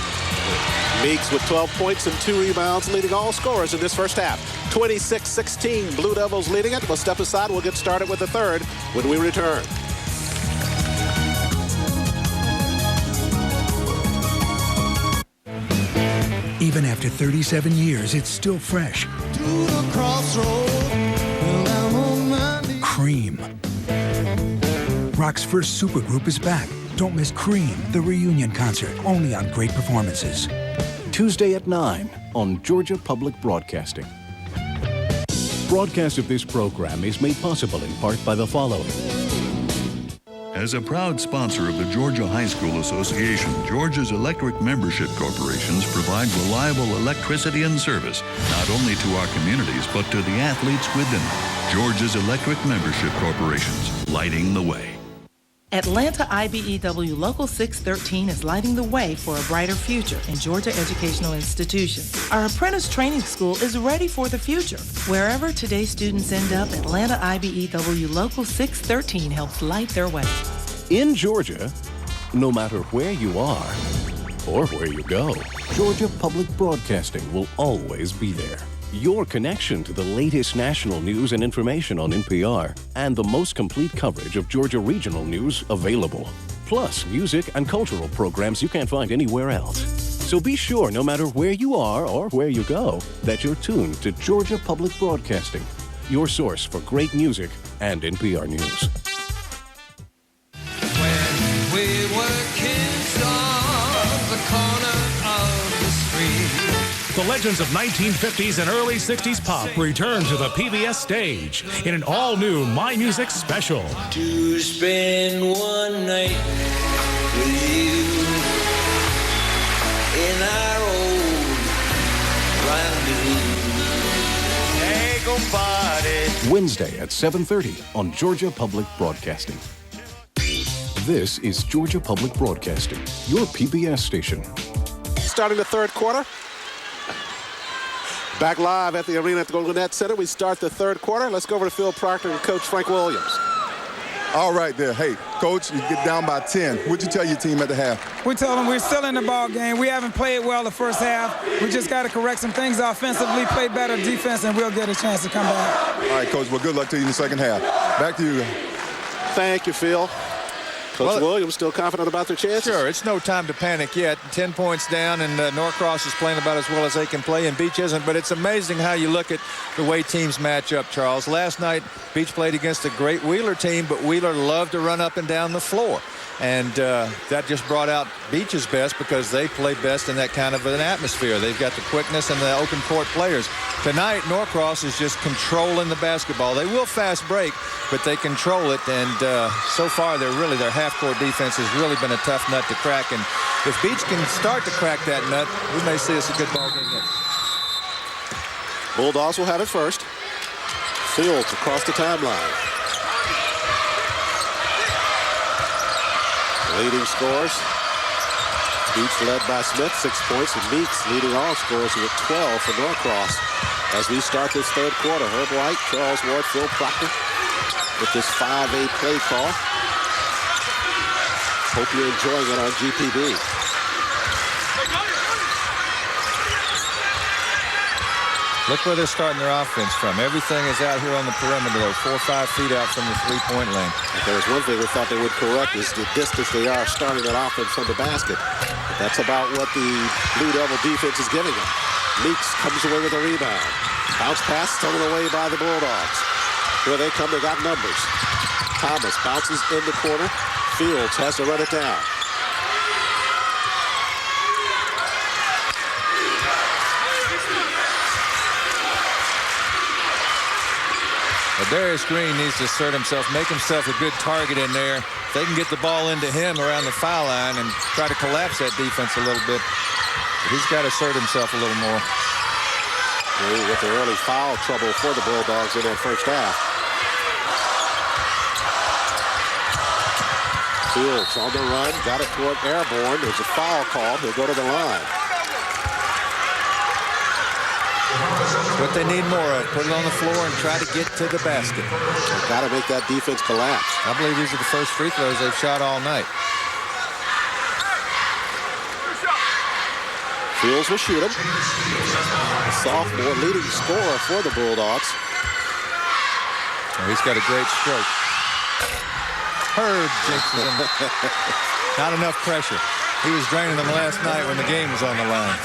Meeks with 12 points and 2 rebounds, leading all scorers in this first half. 26-16, Blue Devils leading it. We'll step aside. We'll get started with the third when we return. Even after 37 years, it's still fresh. To the crossroad, well, I'm on my knees. Cream. Rock's first supergroup is back. Don't miss Cream, the reunion concert, only on Great Performances. Tuesday at 9 on Georgia Public Broadcasting. Broadcast of this program is made possible in part by the following. As a proud sponsor of the Georgia High School Association, Georgia's electric membership corporations provide reliable electricity and service, not only to our communities, but to the athletes within them. Georgia's electric membership corporations, lighting the way. Atlanta IBEW Local 613 is lighting the way for a brighter future in Georgia educational institutions. Our apprentice training school is ready for the future. Wherever today's students end up, Atlanta IBEW Local 613 helps light their way. In Georgia, no matter where you are or where you go, Georgia Public Broadcasting will always be there. Your connection to the latest national news and information on NPR and the most complete coverage of Georgia regional news available. Plus, music and cultural programs you can't find anywhere else. So be sure, no matter where you are or where you go, that you're tuned to Georgia Public Broadcasting, your source for great music and NPR news. When we were kids on the corner of the street. The legends of 1950s and early 60s pop return to the PBS stage in an all-new My Music special. To spend one night with you in our old rendezvous. Take a party. Wednesday at 7:30 on Georgia Public Broadcasting. This is Georgia Public Broadcasting, your PBS station. Starting the third quarter. Back live at the arena at the Golden Net Center. We start the third quarter. Let's go over to Phil Proctor and Coach Frank Williams. All right there. Hey, Coach, you get down by 10. What'd you tell your team at the half? We told them we're still in the ball game. We haven't played well the first half. We just got to correct some things offensively, play better defense, and we'll get a chance to come back. All right, Coach. Well, good luck to you in the second half. Back to you. Thank you, Phil. Coach Williams still confident about their chances? Sure, it's no time to panic yet. 10 points down, and Norcross is playing about as well as they can play, and Beach isn't. But it's amazing how you look at the way teams match up, Charles. Last night, Beach played against a great Wheeler team, but Wheeler loved to run up and down the floor. And that just brought out Beach's best because they play best in that kind of an atmosphere. They've got the quickness and the open court players. Tonight, Norcross is just controlling the basketball. They will fast break, but they control it. And so far, their half-court defense has really been a tough nut to crack. And if Beach can start to crack that nut, we may see us a good ball game here. Bulldogs will have it first. Fields across the timeline. Leading scores. Beach led by Smith, 6 points, and Meeks leading all scores with 12 for Norcross. As we start this third quarter, Herb White, Charles Ward, Phil Proctor. with this 5A play call. Hope you're enjoying it on GPB. Look where they're starting their offense from. Everything is out here on the perimeter, though, 4 or 5 feet out from the three-point line. If there was one thing we thought they would correct is the distance they are starting that offense from the basket. But that's about what the Blue Devil defense is giving them. Meeks comes away with a rebound. Bounce pass stolen away by the Bulldogs. Here they come, they got numbers. Thomas bounces in the corner. Fields has to run it down. But Darius Green needs to assert himself, make himself a good target in there. If they can get the ball into him around the foul line and try to collapse that defense a little bit. But he's got to assert himself a little more. With the early foul trouble for the Bulldogs in that first half. Fields on the run, got it toward Airborne. There's a foul call. He'll go to the line. What they need more of, put it on the floor and try to get to the basket. They've got to make that defense collapse. I believe these are the first free throws they've shot all night. Fields will shoot him. The sophomore leading scorer for the Bulldogs. Oh, he's got a great stroke. Herb jinxes him. Not enough pressure. He was draining them last night when the game was on the line.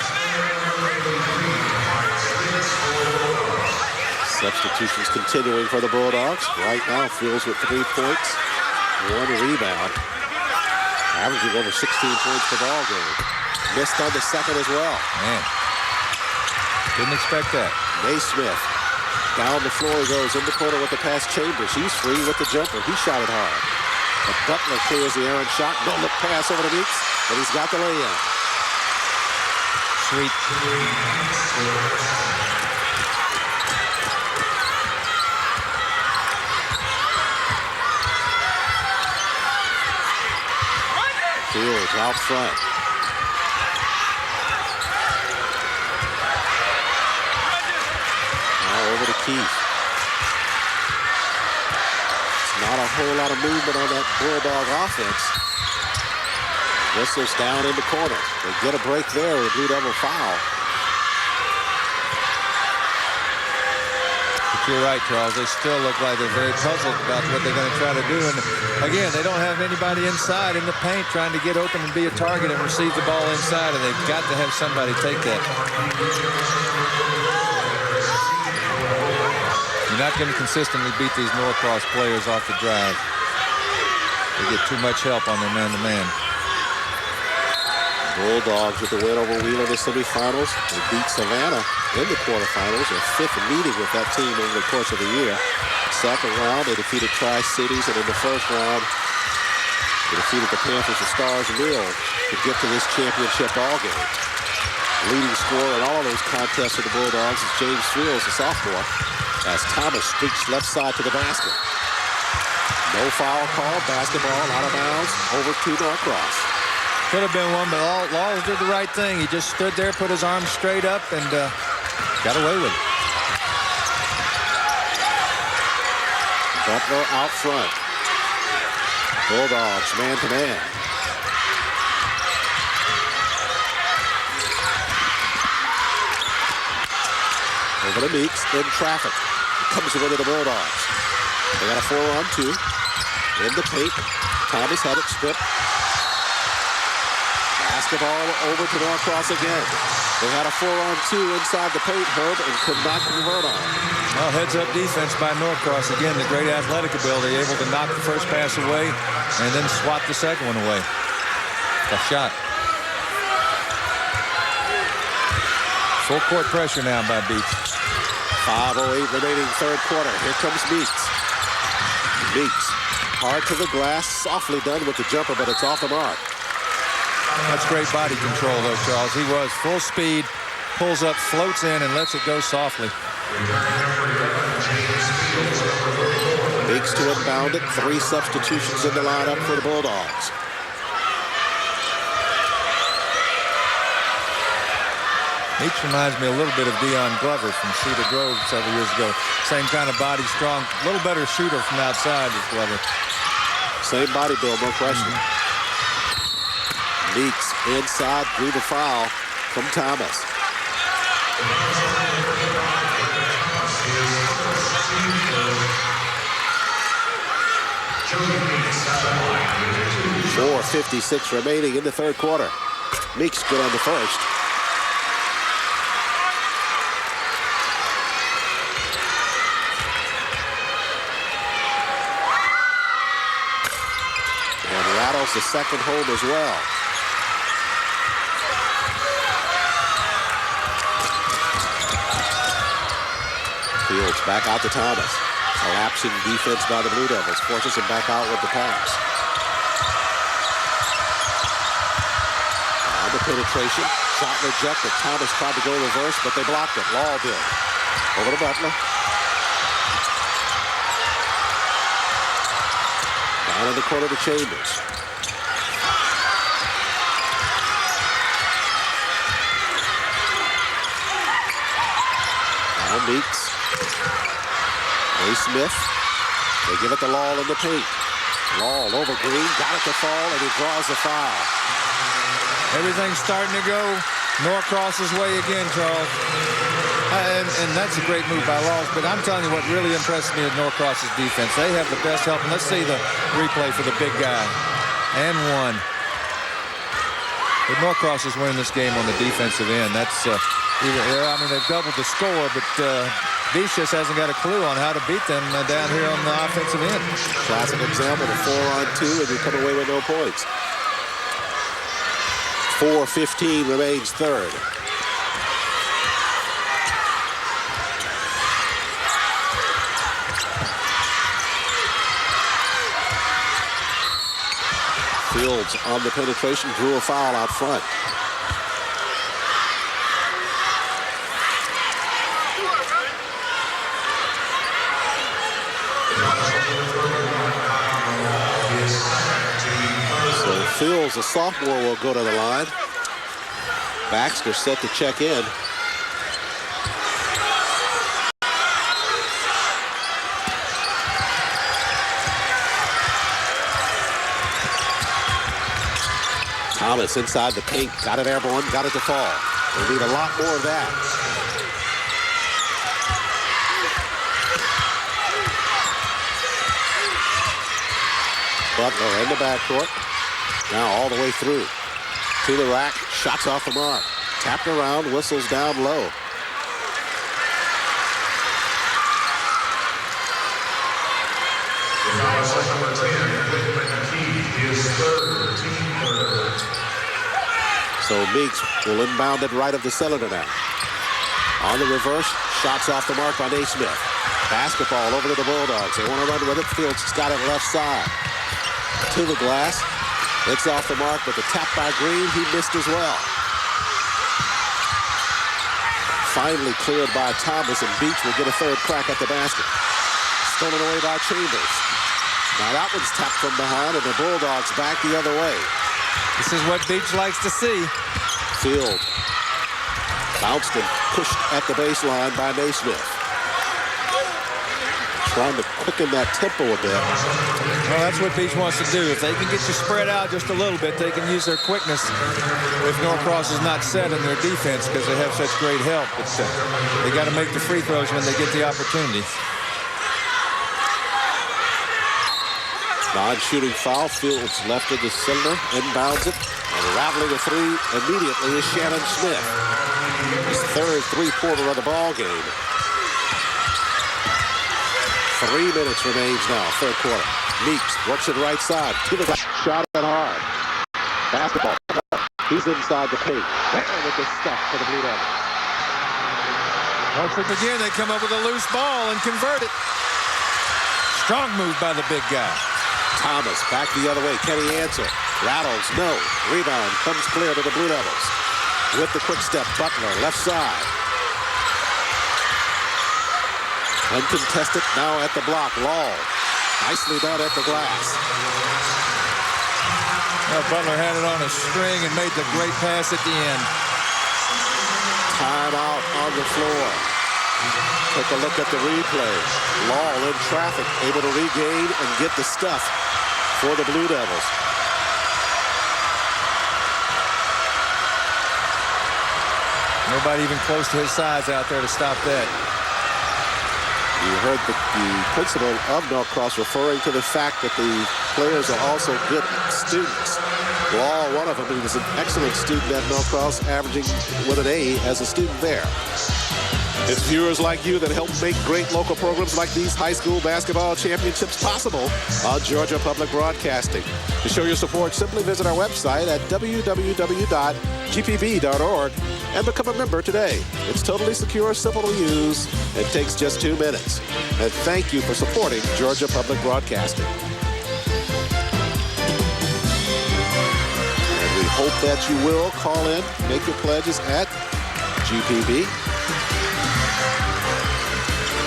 Substitutions continuing for the Bulldogs. Right now, Fields with 3 points, 1 rebound. Averaging over 16 points per ball game. Missed on the second as well. Man, didn't expect that. Naismith down the floor he goes in the corner with the pass. Chambers. He's free with the jumper. He shot it hard. But Butler clears the errant shot. No look pass over to Meeks, but he's got the lay-in. Sweet. Fields out front. Now over to Keith. It's not a whole lot of movement on that Bulldog offense. Whistles down in the corner. They get a break there with a Blue Devil foul. You're right, Charles. They still look like they're very puzzled about what they're going to try to do. And again, they don't have anybody inside in the paint trying to get open and be a target and receive the ball inside, and they've got to have somebody take that. You're not going to consistently beat these Norcross players off the drive. They get too much help on their man-to-man. Bulldogs with the win over Wheeler in the semifinals. They beat Savannah in the quarterfinals, their 5th meeting with that team over the course of the year. Second round, they defeated Tri-Cities, and in the first round, they defeated the Panthers of Stars Mill to get to this championship ball game. Leading scorer in all of those contests for the Bulldogs is James Fields, the sophomore, as Thomas streaks left side to the basket. No foul call, basketball out of bounds, over to Norcross. Could have been one, but Laws did the right thing. He just stood there, put his arms straight up, and got away with it. Butler out front. Bulldogs man-to-man. Over to Meeks in traffic. Comes away to the Bulldogs. They got a 4-on-2. In the paint. Thomas had it stripped. Basketball over to Norcross again. They had a 4-on-2 inside the paint, Herb, and could not convert on. Well, heads-up defense by Norcross. Again, the great athletic ability, able to knock the first pass away and then swat the second one away. Tough shot. Full court pressure now by Beats. 5:08 remaining third quarter. Here comes Meeks. Meeks, hard to the glass, softly done with the jumper, but it's off the mark. That's great body control, though, Charles. He was full speed, pulls up, floats in, and lets it go softly. Meeks to inbound it. 3 substitutions in the lineup for the Bulldogs. Meeks reminds me a little bit of Dion Glover from Cedar Grove several years ago. Same kind of body, strong, a little better shooter from outside as Glover. Same body build, no question. Meeks inside, drew the foul from Thomas. .456 remaining in the third quarter. Meeks good on the first. And rattles the second home as well. Fields back out to Thomas. Collapsing defense by the Blue Devils. Forces him back out with the pass. On the penetration. Shot rejected. Thomas tried to go reverse, but they blocked it. Law did. Over to Butler. Down in the corner to Chambers. Now Meeks. Smith. They give it to Law in the paint. Law over Green. Got it to fall, and he draws the foul. Everything's starting to go Norcross's way again, Charles. And that's a great move by Laws. But I'm telling you what really impressed me at Norcross's defense. They have the best help. And let's see the replay for the big guy. And one. But Norcross is winning this game on the defensive end. That's I mean, they've doubled the score, but Beach just hasn't got a clue on how to beat them down here on the offensive end. Classic example, the 4-on-2, and you come away with no points. 4:15 remains third. Fields on the penetration, drew a foul out front. Fields, a sophomore, will go to the line. Baxter set to check in. Thomas inside the paint, got it airborne, got it to fall. They need a lot more of that. Butler in the backcourt. Now all the way through. To the rack. Shots off the mark. Tapped around. Whistles down low. So Meeks will inbound it right of the cylinder now. On the reverse. Shots off the mark by Naismith. Basketball over to the Bulldogs. They want to run with it. Fields has got it left side. To the glass. It's off the mark, but the tap by Green, he missed as well. Finally cleared by Thomas, and Beach will get a third crack at the basket. Stolen away by Chambers. Now that one's tapped from behind, and the Bulldogs back the other way. This is what Beach likes to see. Field. Bounced and pushed at the baseline by Naismith. Trying to quicken that tempo a bit. Well, that's what Beach wants to do. If they can get you spread out just a little bit, they can use their quickness if Norcross is not set in their defense because they have such great help. But they got to make the free throws when they get the opportunity. Non-shooting foul. Fields left of the cylinder, inbounds it, and rattling a three immediately is Shannon Smith. His third three-quarter of the ball game. 3 minutes remains now, third quarter. Meeks works it right side. To the shot and hard. Basketball. He's inside the paint. There with the stuff for the Blue Devils. Once again, they come up with a loose ball and convert it. Strong move by the big guy. Thomas back the other way. Can he answer? Rattles, no. Rebound comes clear to the Blue Devils. With the quick step, Butler, left side. Uncontested now at the block. Law. Nicely done at the glass. Well, Butler had it on a string and made the great pass at the end. Timeout on the floor. Take a look at the replay. Law in traffic, able to regain and get the stuff for the Blue Devils. Nobody even close to his size out there to stop that. You heard the principal of Norcross referring to the fact that the players are also good students. Law, one of them, he was an excellent student at Norcross, averaging with an A as a student there. It's viewers like you that help make great local programs like these high school basketball championships possible on Georgia Public Broadcasting. To show your support, simply visit our website at www.gpb.org and become a member today. It's totally secure, simple to use, and takes just 2 minutes. And thank you for supporting Georgia Public Broadcasting. And we hope that you will call in, make your pledges at GPB.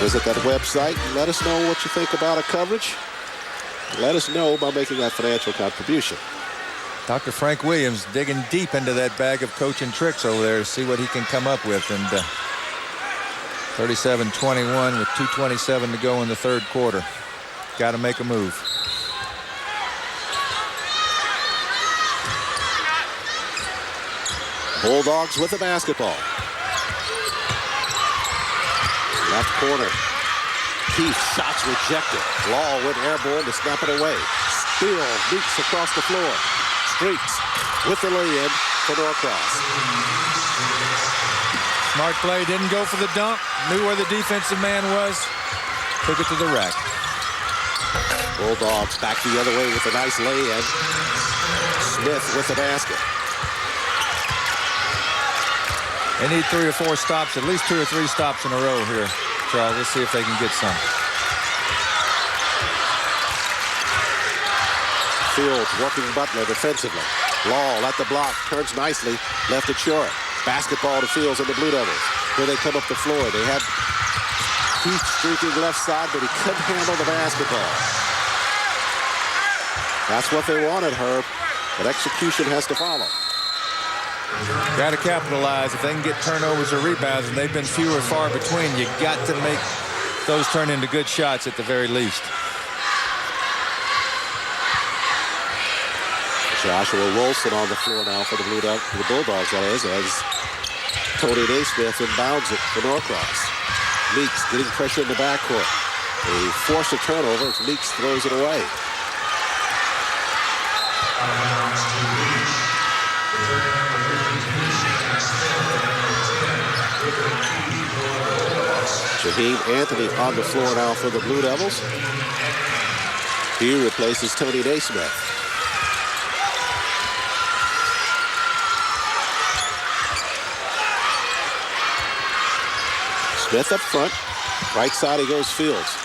Visit that website. Let us know what you think about our coverage. Let us know by making that financial contribution. Dr. Frank Williams digging deep into that bag of coaching tricks over there to see what he can come up with. And 37-21 with 2:27 to go in the third quarter. Got to make a move. Bulldogs with the basketball. Left corner. Keith, shots rejected. Law went airborne to snap it away. Steele leaks across the floor. Streets with the lay-in for Norcross. Smart play, didn't go for the dunk. Knew where the defensive man was. Took it to the rack. Bulldogs back the other way with a nice lay-in. Smith with the basket. They need 3 or 4 stops, at least 2 or 3 stops in a row here, Charles. Let's see if they can get some. Fields working Butler defensively. Law at the block, turns nicely, left it short. Basketball to Fields and the Blue Devils. Here they come up the floor. They had Keith streaking left side, but he couldn't handle the basketball. That's what they wanted, Herb, but execution has to follow. Got to capitalize. If they can get turnovers or rebounds, and they've been few or far between, you got to make those turn into good shots at the very least. Joshua Wilson on the floor now for the Bulldogs, that is, as Tony Naismith inbounds it for Norcross. Meeks getting pressure in the backcourt. They force a turnover as Meeks throws it away. Shaheem Anthony on the floor now for the Blue Devils. He replaces Tony Naismith. Smith up front. Right side he goes Fields.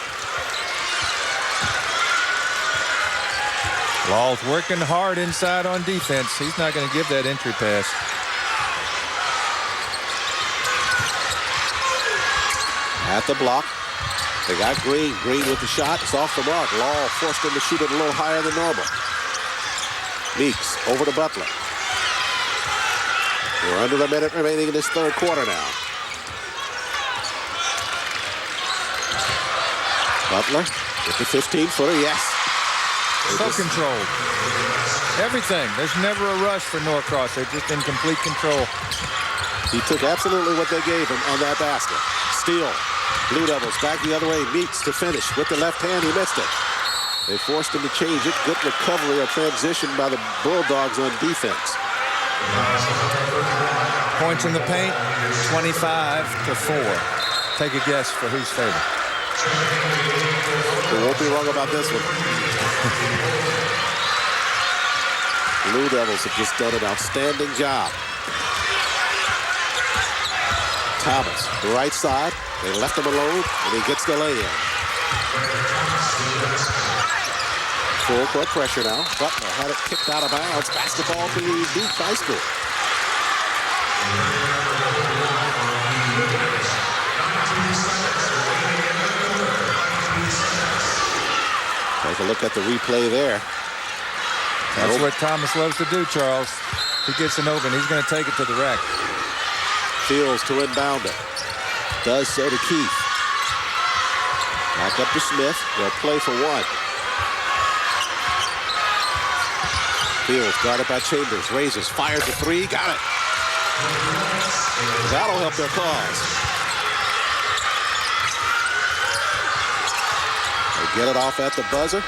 Law's working hard inside on defense. He's not going to give that entry pass. At the block. They got Green. Green with the shot. It's off the mark. Law forced him to shoot it a little higher than normal. Meeks over to Butler. We're under the minute remaining in this third quarter now. Butler with the 15-footer. Yes. So controlled. Everything. There's never a rush for Norcross. They're just in complete control. He took absolutely what they gave him on that basket. Steele. Blue Devils back the other way. Meeks to finish with the left hand. He missed it. They forced him to change it. Good recovery or transition by the Bulldogs on defense. Points in the paint, 25-4. Take a guess for who's favorite. We won't be wrong about this one. Blue Devils have just done an outstanding job. Thomas, the right side. They left him alone, and he gets the lay-in. Full court pressure now. Butler had it kicked out of bounds. Basketball to Beach High School. Take a look at the replay there. That's what Thomas loves to do, Charles. He gets an open. He's going to take it to the rack. Fields to inbound it. Does so to Keith. Back up to Smith. They'll play for one. Fields guarded by Chambers. Raises. Fires a three. Got it. That'll help their cause. They get it off at the buzzer.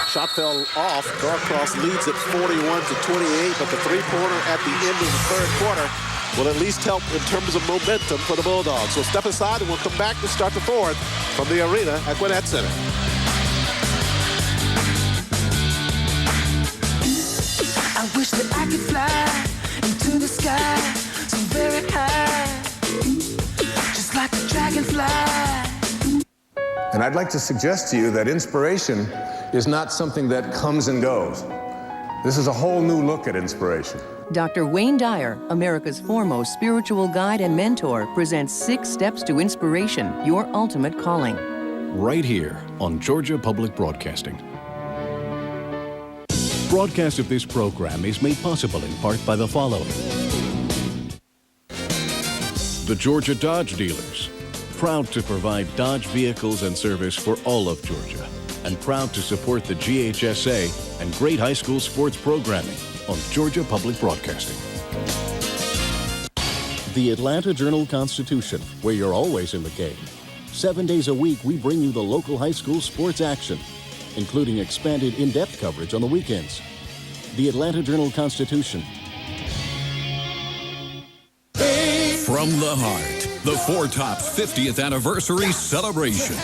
Shot fell off. Norcross leads it 41-28, but the three-pointer at the end of the third quarter will at least help in terms of momentum for the Bulldogs. So step aside and we'll come back to start the fourth from the arena at Gwinnett Center. I wish that I could fly into the sky so very high, just like a dragonfly. And I'd like to suggest to you that inspiration is not something that comes and goes. This is a whole new look at inspiration. Dr. Wayne Dyer, America's foremost spiritual guide and mentor, presents 6 Steps to Inspiration, Your Ultimate Calling. Right here on Georgia Public Broadcasting. Broadcast of this program is made possible in part by the following. The Georgia Dodge Dealers, proud to provide Dodge vehicles and service for all of Georgia, and proud to support the GHSA and great high school sports programming on Georgia Public Broadcasting. The Atlanta Journal-Constitution, where you're always in the game. 7 days a week, we bring you the local high school sports action, including expanded in-depth coverage on the weekends. The Atlanta Journal-Constitution. From the heart, the Four Tops 50th anniversary celebration.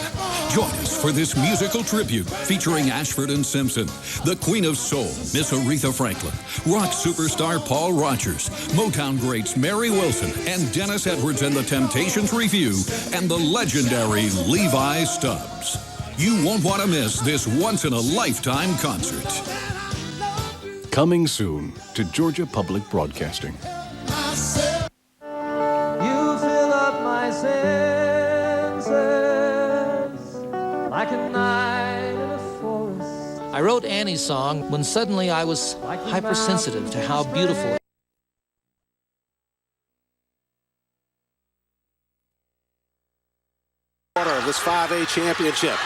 Join us for this musical tribute featuring Ashford and Simpson, the Queen of Soul, Miss Aretha Franklin, rock superstar Paul Rogers, Motown greats Mary Wilson and Dennis Edwards and the Temptations Review, and the legendary Levi Stubbs. You won't want to miss this once-in-a-lifetime concert. Coming soon to Georgia Public Broadcasting. You fill up my senses like a night in a forest. I wrote Annie's song when suddenly I was hypersensitive to how beautiful. Quarter of this 5A championship.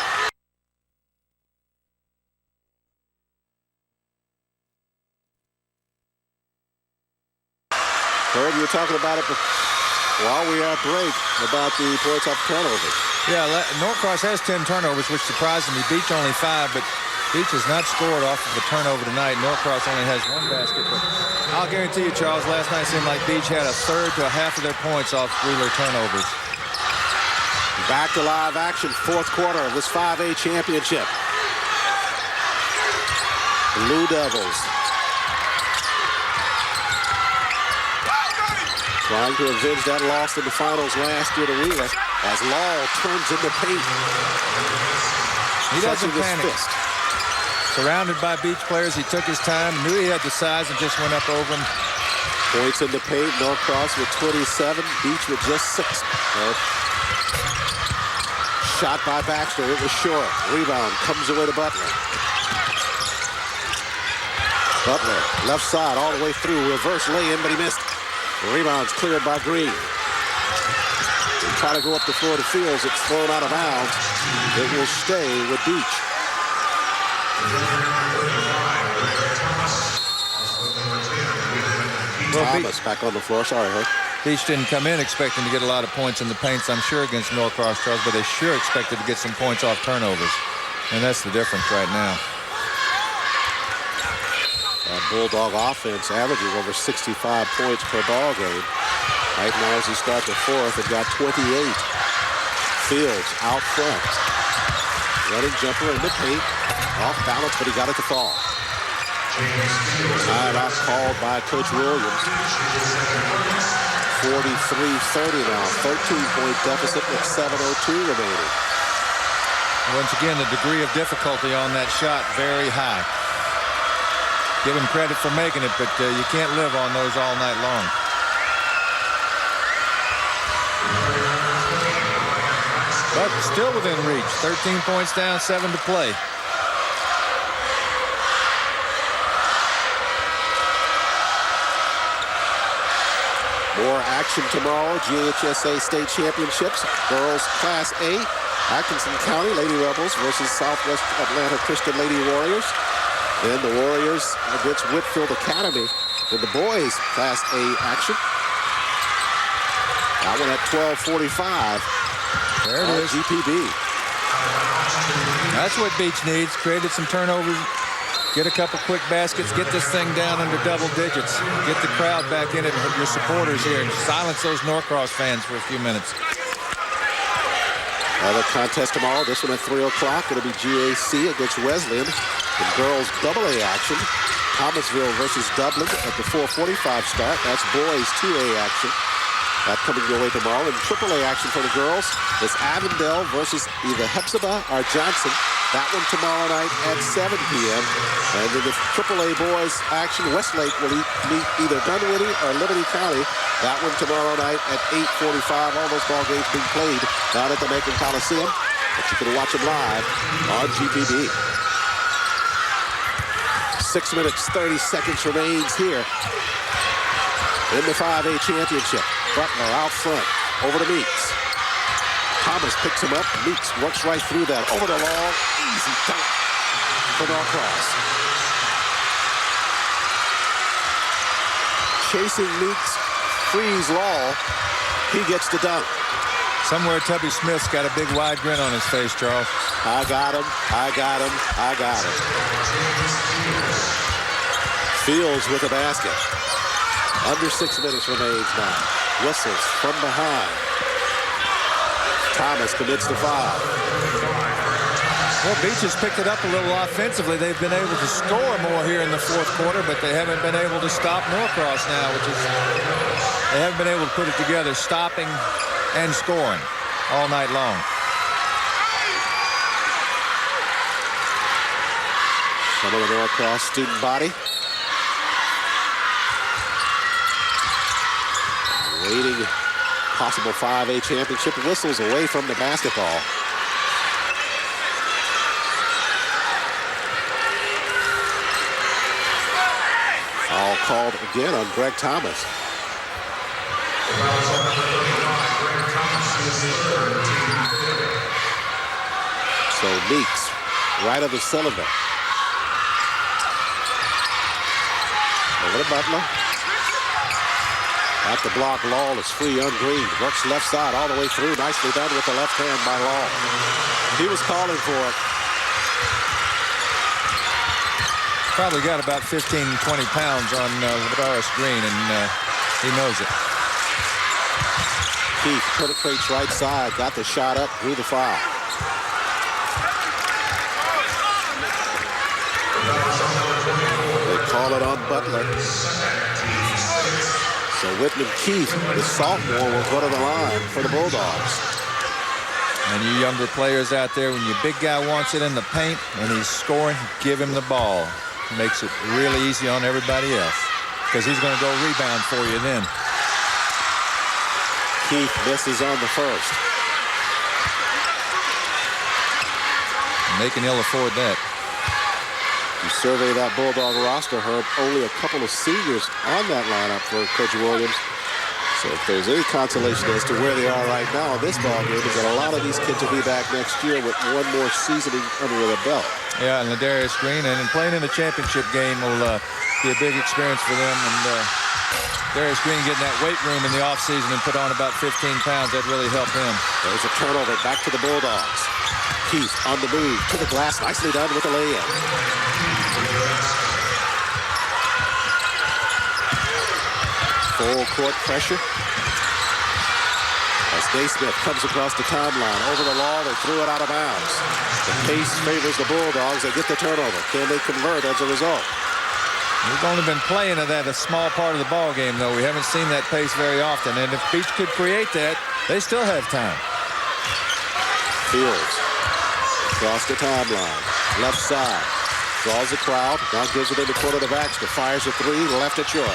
Herb, you were talking about it while we are at break about the points off turnovers. Yeah, Norcross has 10 turnovers, which surprised me. Beach only 5, but Beach has not scored off of a turnover tonight. Norcross only has 1 basket, but I'll guarantee you, Charles, last night seemed like Beach had a third to a half of their points off Wheeler turnovers. Back to live action, fourth quarter of this 5A championship. Blue Devils trying to avenge that loss in the finals last year to Wheeler as Law turns in the paint. He doesn't panic. Fist. Surrounded by Beach players, he took his time, knew he had the size, and just went up over him. Points in the paint, Norcross with 27, Beach with just 6. Shot by Baxter, it was short. Rebound comes away to Butler. Butler, left side all the way through, reverse lay-in, but he missed. The rebound's cleared by Green. They try to go up the floor to Fields. It's thrown out of bounds. It will stay with Beach. Thomas back on the floor. Sorry, Herb. Beach didn't come in expecting to get a lot of points in the paints, I'm sure, against Norcross, Charles, but they sure expected to get some points off turnovers. And that's the difference right now. Bulldog offense averaging over 65 points per ball game. Right now as he starts the fourth, they've got 28. Fields out front. Running jumper in the paint. Off balance, but he got it to fall. Timeout called by Coach Williams. 43-30 now. 13-point deficit with 7:02 remaining. Once again, the degree of difficulty on that shot very high. Give him credit for making it, but you can't live on those all night long. But still within reach. 13 points down, 7 to play. More action tomorrow. GHSA State Championships. Girls Class A. Atkinson County Lady Rebels versus Southwest Atlanta Christian Lady Warriors. Then the Warriors against Whitfield Academy in the boys Class A action. That one at 12:45. There it is. GPB. That's what Beach needs. Created some turnovers. Get a couple quick baskets. Get this thing down under double digits. Get the crowd back in it. Your supporters here. And silence those Norcross fans for a few minutes. Another contest tomorrow. This one at 3 o'clock. It'll be GAC against Wesleyan. In girls AA action. Thomasville versus Dublin at the 4:45 start. That's boys 2A action. That coming your way tomorrow. In AAA action for the girls, it's Avondale versus either Hepzibah or Johnson. That one tomorrow night at 7 p.m. And in the AAA boys action, Westlake will meet either Dunwoody or Liberty County. That one tomorrow night at 8:45. All those ball games being played down at the Macon Coliseum. But you can watch them live on GPB. 6 minutes, 30 seconds remains here in the 5A championship. Butler out front, over to Meeks. Thomas picks him up. Meeks works right through that. Over the long, easy dunk for Norcross. Chasing Meeks, frees Law. He gets the dunk. Somewhere Tubby Smith's got a big wide grin on his face, Charles. I got him, I got him, I got him. Fields with a basket. Under 6 minutes remains now. Whistles from behind. Thomas commits the foul. Well, Beach has picked it up a little offensively. They've been able to score more here in the fourth quarter, but they haven't been able to stop Norcross now, they haven't been able to put it together, stopping and scoring all night long. Some of the Norcross student body waiting possible 5A championship. Whistles away from the basketball. Foul called again on Greg Thomas. So Meeks, right of the cylinder. Over to Butler. At the block, Law is free on Green. Works left side all the way through. Nicely done with the left hand by Law. He was calling for it. Probably got about 15, 20 pounds on Doris Green, and he knows it. Keith penetrates right side, got the shot up, drew the foul. They call it on Butler. So Whitman Keith, the sophomore, will go to the line for the Bulldogs. And you younger players out there, when your big guy wants it in the paint and he's scoring, give him the ball. Makes it really easy on everybody else, because he's going to go rebound for you then. Keith misses on the first. And they can ill afford that. You survey that Bulldog roster, Herb, only a couple of seniors on that lineup for Coach Williams. So if there's any consolation as to where they are right now in this ballgame, is that a lot of these kids will be back next year with one more seasoning under their belt. Yeah, and Ladarius Green, and playing in the championship game will be a big experience for them. And Darius Green getting that weight room in the offseason and put on about 15 pounds, that really helped him. There's a turnover back to the Bulldogs. Keith on the move to the glass, nicely done with the lay-in. Full court pressure. As Naismith comes across the timeline, over the Law, they threw it out of bounds. The pace favors the Bulldogs. They get the turnover. Can they convert as a result? We've only been playing at that a small part of the ball game, though. We haven't seen that pace very often. And if Beach could create that, they still have time. Fields across the timeline, left side, draws the crowd. Now gives it in the corner to Baxter. Fires a three, left it short.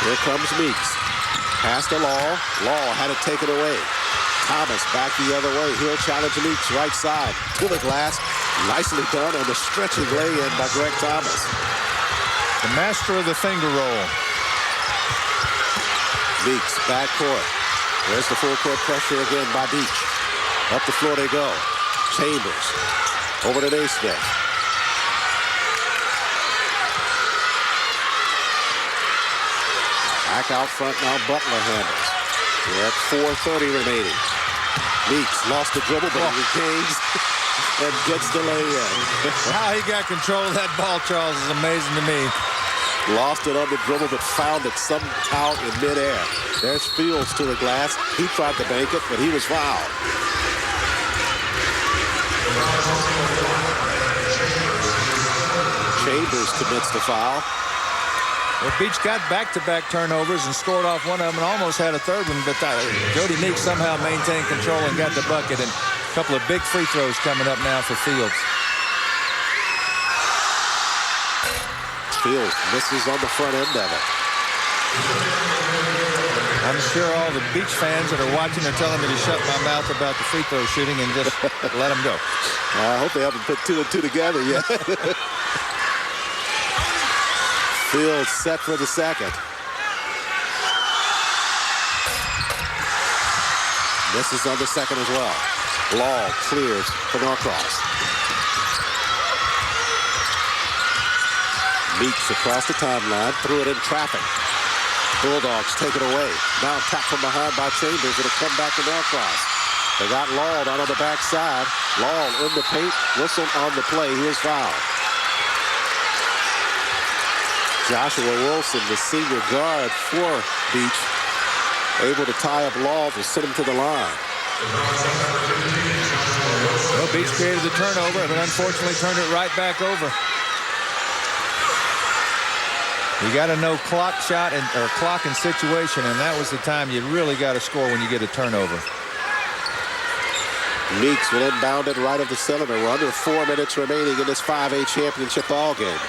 Here comes Meeks. Pass to Law. Law had it taken away. Thomas back the other way. He'll challenge Meeks right side to the glass. Nicely done on the stretching lay-in by Greg Thomas. The master of the finger roll. Meeks, backcourt. There's the full court pressure again by Beach. Up the floor they go. Chambers. Over to Naismith. Back out front now, Butler handles. We're at 4:30 remaining. Meeks lost the dribble, but he regains and gets the lay-in. How he got control of that ball, Charles, is amazing to me. Lost it on the dribble, but found it somehow in midair. There's Fields to the glass. He tried to bank it, but he was fouled. Chambers commits the foul. Well, Beach got back-to-back turnovers and scored off one of them and almost had a third one, but Jody Meeks somehow maintained control and got the bucket, and a couple of big free throws coming up now for Fields. Fields misses on the front end of it. I'm sure all the Beach fans that are watching are telling me to shut my mouth about the free throw shooting and just let them go. I hope they haven't put 2 and 2 together yet. Fields set for the second. Misses on the second as well. Law clears for Norcross. Meeks across the timeline, threw it in traffic. Bulldogs take it away. Now tapped from behind by Chambers. It'll come back to Norcross. They got Law down on the backside. Law in the paint, whistle on the play. He is fouled. Joshua Wilson, the senior guard for Beach, able to tie up Law to send him to the line. Well, Beach created the turnover, but unfortunately turned it right back over. You got to know clock shot or clock and situation, and that was the time you really got to score when you get a turnover. Meeks will inbound it right of the cylinder. We're under 4 minutes remaining in this 5A championship ball game.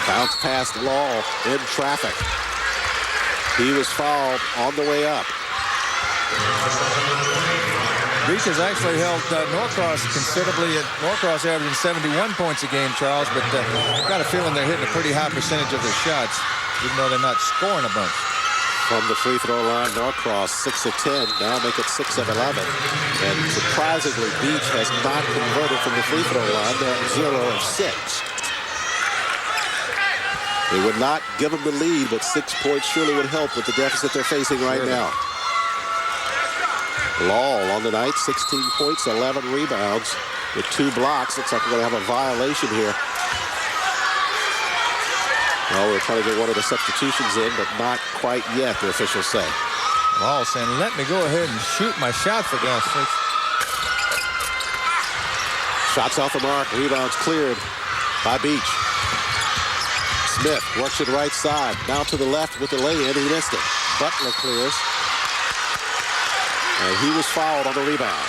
Bounce past Law in traffic. He was fouled on the way up. Beach has actually held Norcross considerably. Norcross averaging 71 points a game, Charles, but I've got a feeling they're hitting a pretty high percentage of their shots, even though they're not scoring a bunch. From the free throw line, Norcross 6 of 10, now make it 6 of 11. And surprisingly, Beach has not converted from the free throw line. They're at 0 of 6. They would not give them the lead, but 6 points surely would help with the deficit they're facing right now. Law on the night, 16 points, 11 rebounds with 2 blocks. Looks like we're going to have a violation here. Well, we're trying to get one of the substitutions in, but not quite yet, the officials say. Law saying, let me go ahead and shoot my shot, for God's sakes. Shots off the mark, rebounds cleared by Beach. Smith works it right side, now to the left with the lay-in, he missed it. Butler clears. And he was fouled on the rebound.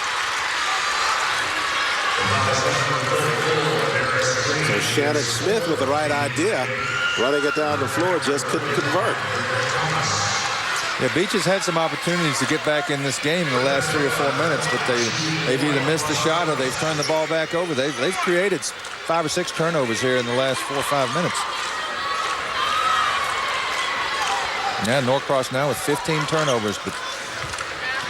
So Shannon Smith with the right idea, running it down the floor, just couldn't convert. Yeah, Beach has had some opportunities to get back in this game in the last 3 or 4 minutes, but they've either missed the shot or they've turned the ball back over. They've created 5 or 6 turnovers here in the last 4 or 5 minutes. Yeah, Norcross now with 15 turnovers, but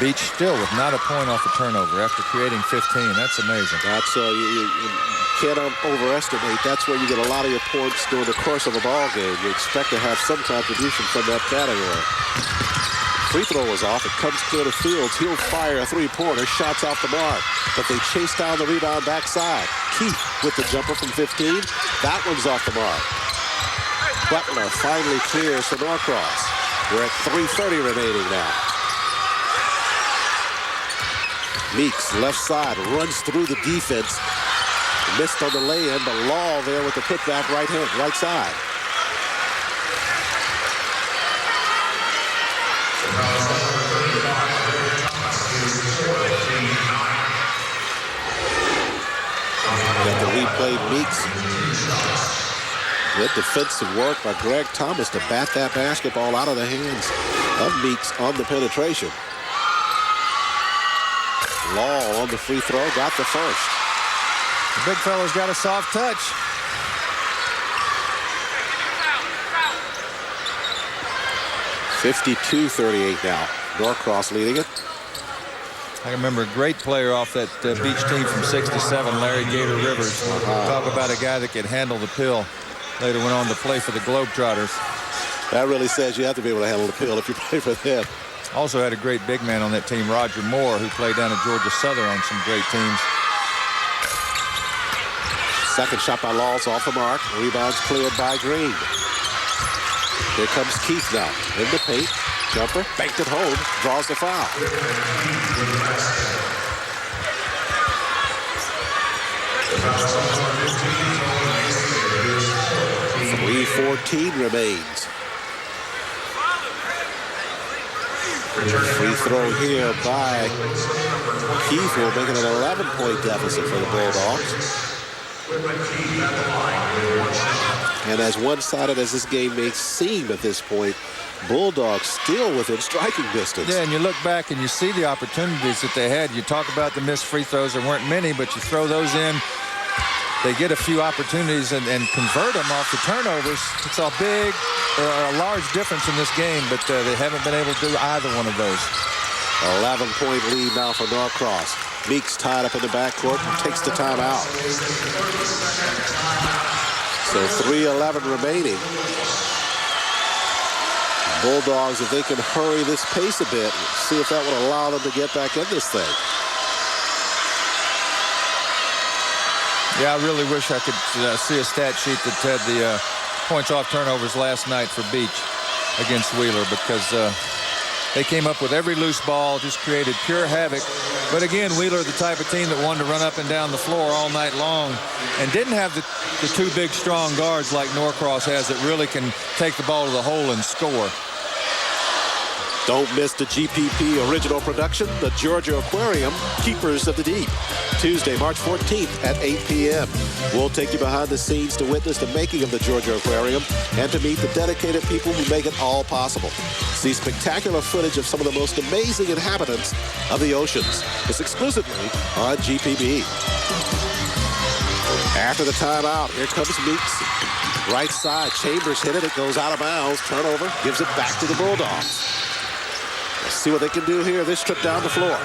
Beach still with not a point off a turnover after creating 15. That's amazing. That's you can't overestimate. That's where you get a lot of your points during the course of a ball game. You expect to have some contribution from that category. Free throw was off. It comes clear to Fields. He'll fire a 3-pointer. Shots off the mark, but they chase down the rebound backside. Keith with the jumper from 15. That one's off the mark. Butler finally clears for Norcross. We're at 3:30 remaining now. Meeks, left side, runs through the defense. Missed on the lay-in, but Law there with the putback right side. Got the replay, Meeks. Good defensive work by Greg Thomas to bat that basketball out of the hands of Meeks on the penetration. Law on the free throw, got the first. The big fella's got a soft touch. 52-38 now. Norcross leading it. I remember a great player off that Beach team from '67, Larry Gator Rivers. Talk about a guy that could handle the pill. Later went on to play for the Globetrotters. That really says you have to be able to handle the pill if you play for them. Also had a great big man on that team, Roger Moore, who played down at Georgia Southern on some great teams. Second shot by Laws off the mark. Rebounds cleared by Green. Here comes Keith now in the paint. Jumper, banked it home, draws the foul. 3:14 remains. Free throw here by Keith will make it an 11-point deficit for the Bulldogs. And as one-sided as this game may seem at this point, Bulldogs still within striking distance. Yeah, and you look back and you see the opportunities that they had. You talk about the missed free throws. There weren't many, but you throw those in. They get a few opportunities and convert them off the turnovers. It's a big or a large difference in this game, but they haven't been able to do either one of those. 11-point lead now for Norcross. Meeks tied up in the backcourt and takes the timeout. So 3:11 remaining. Bulldogs, if they can hurry this pace a bit, see if that would allow them to get back in this thing. Yeah, I really wish I could see a stat sheet that had the points off turnovers last night for Beach against Wheeler, because they came up with every loose ball, just created pure havoc. But again, Wheeler, the type of team that wanted to run up and down the floor all night long and didn't have the two big, strong guards like Norcross has that really can take the ball to the hole and score. Don't miss the GPP original production, The Georgia Aquarium, Keepers of the Deep. Tuesday, March 14th at 8 p.m. We'll take you behind the scenes to witness the making of the Georgia Aquarium and to meet the dedicated people who make it all possible. See spectacular footage of some of the most amazing inhabitants of the oceans. It's exclusively on GPB. After the timeout, here comes Meeks. Right side, Chambers hit it. It goes out of bounds. Turnover, gives it back to the Bulldogs. Let's see what they can do here this trip down the floor.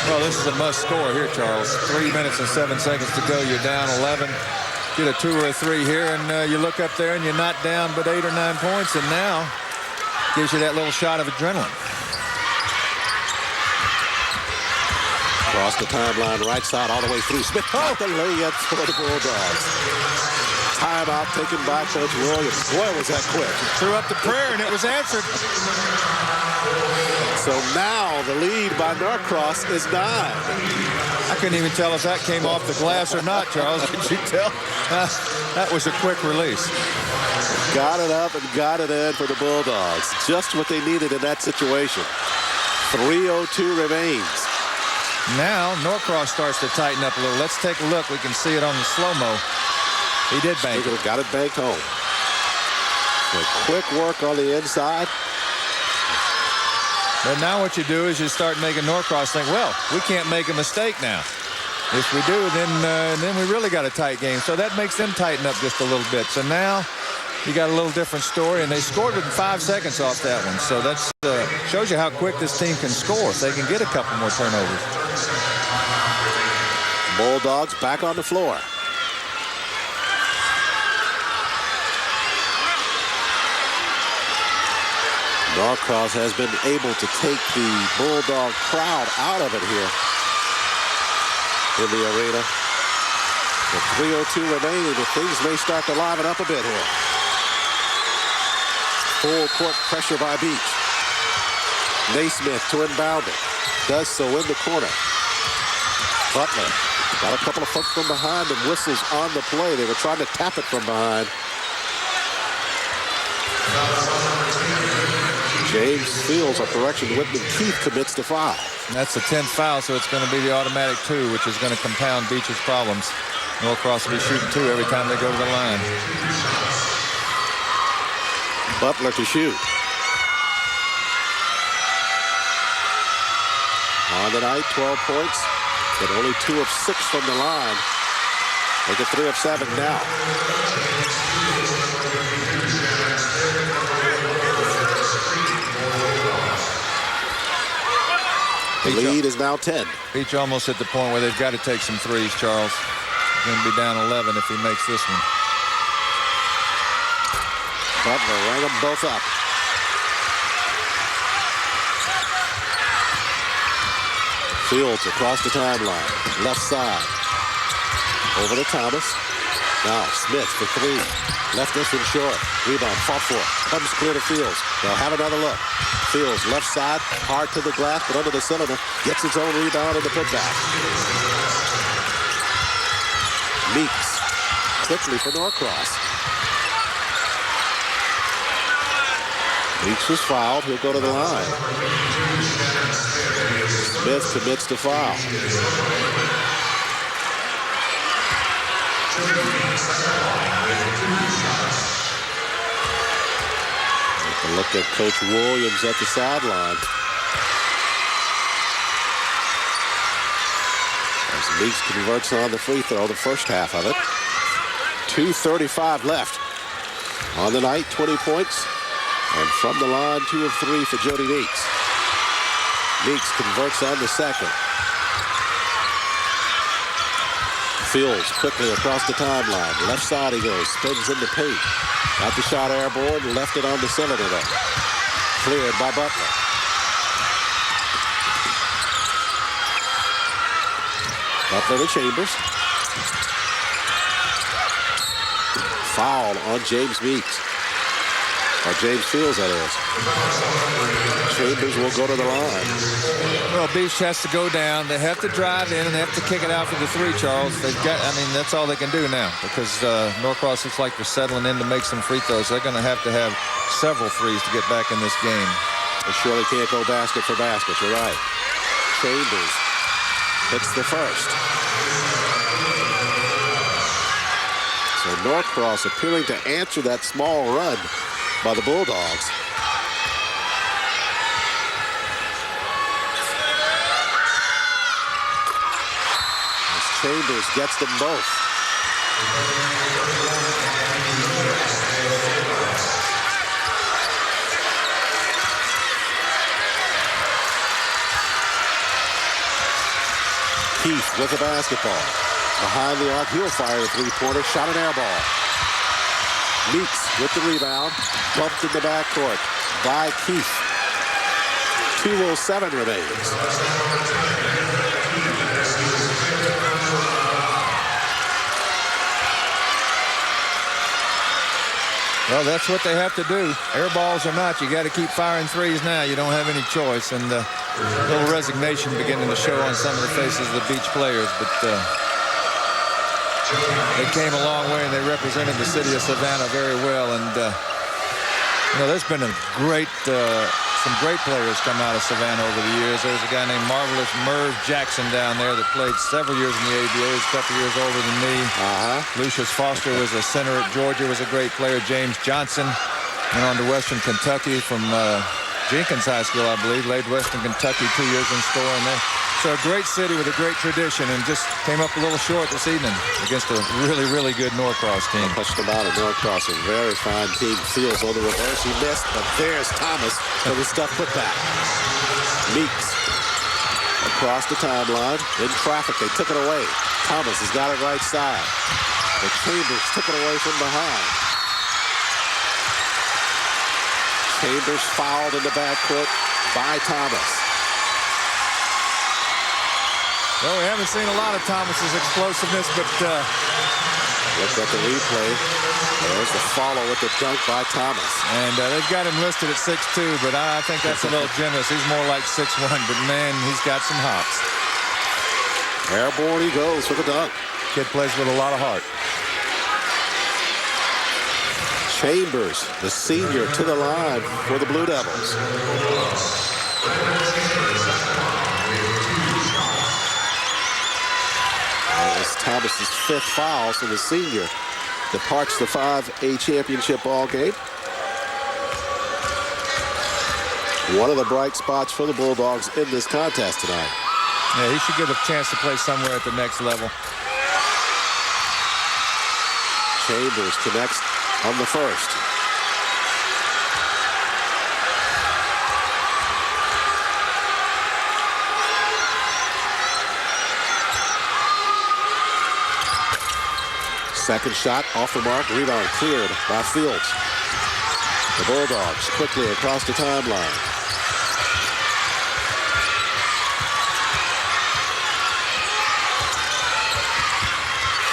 Well, this is a must score here, Charles. 3 minutes and 7 seconds to go. You're down 11. Get a 2 or a 3 here, and you look up there and you're not down but 8 or 9 points, and now gives you that little shot of adrenaline. Across the timeline, right side, all the way through. Smith got the layup for the Bulldogs. Timeout taken by Coach Williams. Boy, was that quick. Threw up the prayer, and it was answered. So now the lead by Norcross is 9. I couldn't even tell if that came off the glass or not, Charles. Could you tell? That was a quick release. Got it up and got it in for the Bulldogs. Just what they needed in that situation. 3:02 remains. Now Norcross starts to tighten up a little. Let's take a look. We can see it on the slow-mo. He did bank it. Got it banked home. So quick work on the inside. But now what you do is you start making Norcross think, well, we can't make a mistake now. If we do, then we really got a tight game. So that makes them tighten up just a little bit. So now you got a little different story, and they scored within 5 seconds off that one. So that shows you how quick this team can score if they can get a couple more turnovers. Bulldogs back on the floor. Norcross has been able to take the Bulldog crowd out of it here in the arena. With 3:02 remaining, but things may start to liven up a bit here. Full court pressure by Beach. Naismith to inbound it. Does so in the corner. Butler got a couple of folks from behind and whistles on the play. They were trying to tap it from behind. James Fields, a correction. Whitman Keith commits the foul. And that's the 10th foul, so it's going to be the automatic 2, which is going to compound Beach's problems. Norcross will be shooting 2 every time they go to the line. Butler to shoot. On the night, 12 points, but only 2 of 6 from the line. They get 3 of 7 now. The lead is now 10. Beach almost at the point where they've got to take some threes, Charles. He's going to be down 11 if he makes this one. Butler rang them both up. Fields across the timeline. Left side. Over to Thomas. Now Smith for three. Left distance short. Rebound fought for. Comes clear to Fields. They'll have another look. Fields left side. Hard to the glass, but under the cylinder. Gets his own rebound in the putback. Meeks. Quickly for Norcross. Meeks was fouled. He'll go to the line. Smith commits to foul. Take a look at Coach Williams at the sideline. As Meeks converts on the free throw, the first half of it. 2:35 left. On the night, 20 points. And from the line, 2 of 3 for Jody Meeks. Meeks converts on the second. Fields quickly across the timeline. Left side he goes. Spins in the paint. Got the shot airborne. Left it on the cylinder though. Cleared by Butler. Butler to Chambers. Foul on James Meeks. Or James Fields, that is. Chambers will go to the line. Well, Beach has to go down. They have to drive in, and they have to kick it out for the three, Charles. They've got, I mean, that's all they can do now because Norcross looks like they're settling in to make some free throws. They're going to have several threes to get back in this game. They surely can't go basket for basket. You're right. Chambers hits the first. So Norcross appearing to answer that small run by the Bulldogs. As Chambers gets them both. Keith with the basketball. Behind the arc, he'll fire the three-pointer. Shot an air ball. Meeks with the rebound. Bumped in the backcourt by Keith. 2:07 remains. Well, that's what they have to do. Air balls or not, you got to keep firing threes now. You don't have any choice. And a little resignation beginning to show on some of the faces of the Beach players. But they came a long way, and they represented the city of Savannah very well. And, you know, there's been some great players come out of Savannah over the years. There's a guy named Marvelous Merv Jackson down there that played several years in the ABA. He's a couple years older than me. Lucius Foster was a center at Georgia, was a great player. James Johnson went on to Western Kentucky from Jenkins High School, I believe. Laid Western Kentucky 2 years in store. And so a great city with a great tradition, and just came up a little short this evening against a really, really good Norcross team. No question about it. Norcross, a very fine team. Fields on the reverse. He missed, but there's Thomas for the stuff put back. Meeks across the timeline. In traffic, they took it away. Thomas has got it right side. But Chambers took it away from behind. Chambers fouled in the backcourt by Thomas. Well, we haven't seen a lot of Thomas's explosiveness, but look at the replay. There's the follow with the dunk by Thomas. And they've got him listed at 6'2", but I think that's a little generous. He's more like 6'1", but man, he's got some hops. Airborne he goes for the dunk. Kid plays with a lot of heart. Chambers, the senior, to the line for the Blue Devils. Thomas's 5th foul, so the senior departs the 5A championship ball game. One of the bright spots for the Bulldogs in this contest tonight. Yeah, he should get a chance to play somewhere at the next level. Chambers connects on the first. Second shot off the mark. Rebound cleared by Fields. The Bulldogs quickly across the timeline.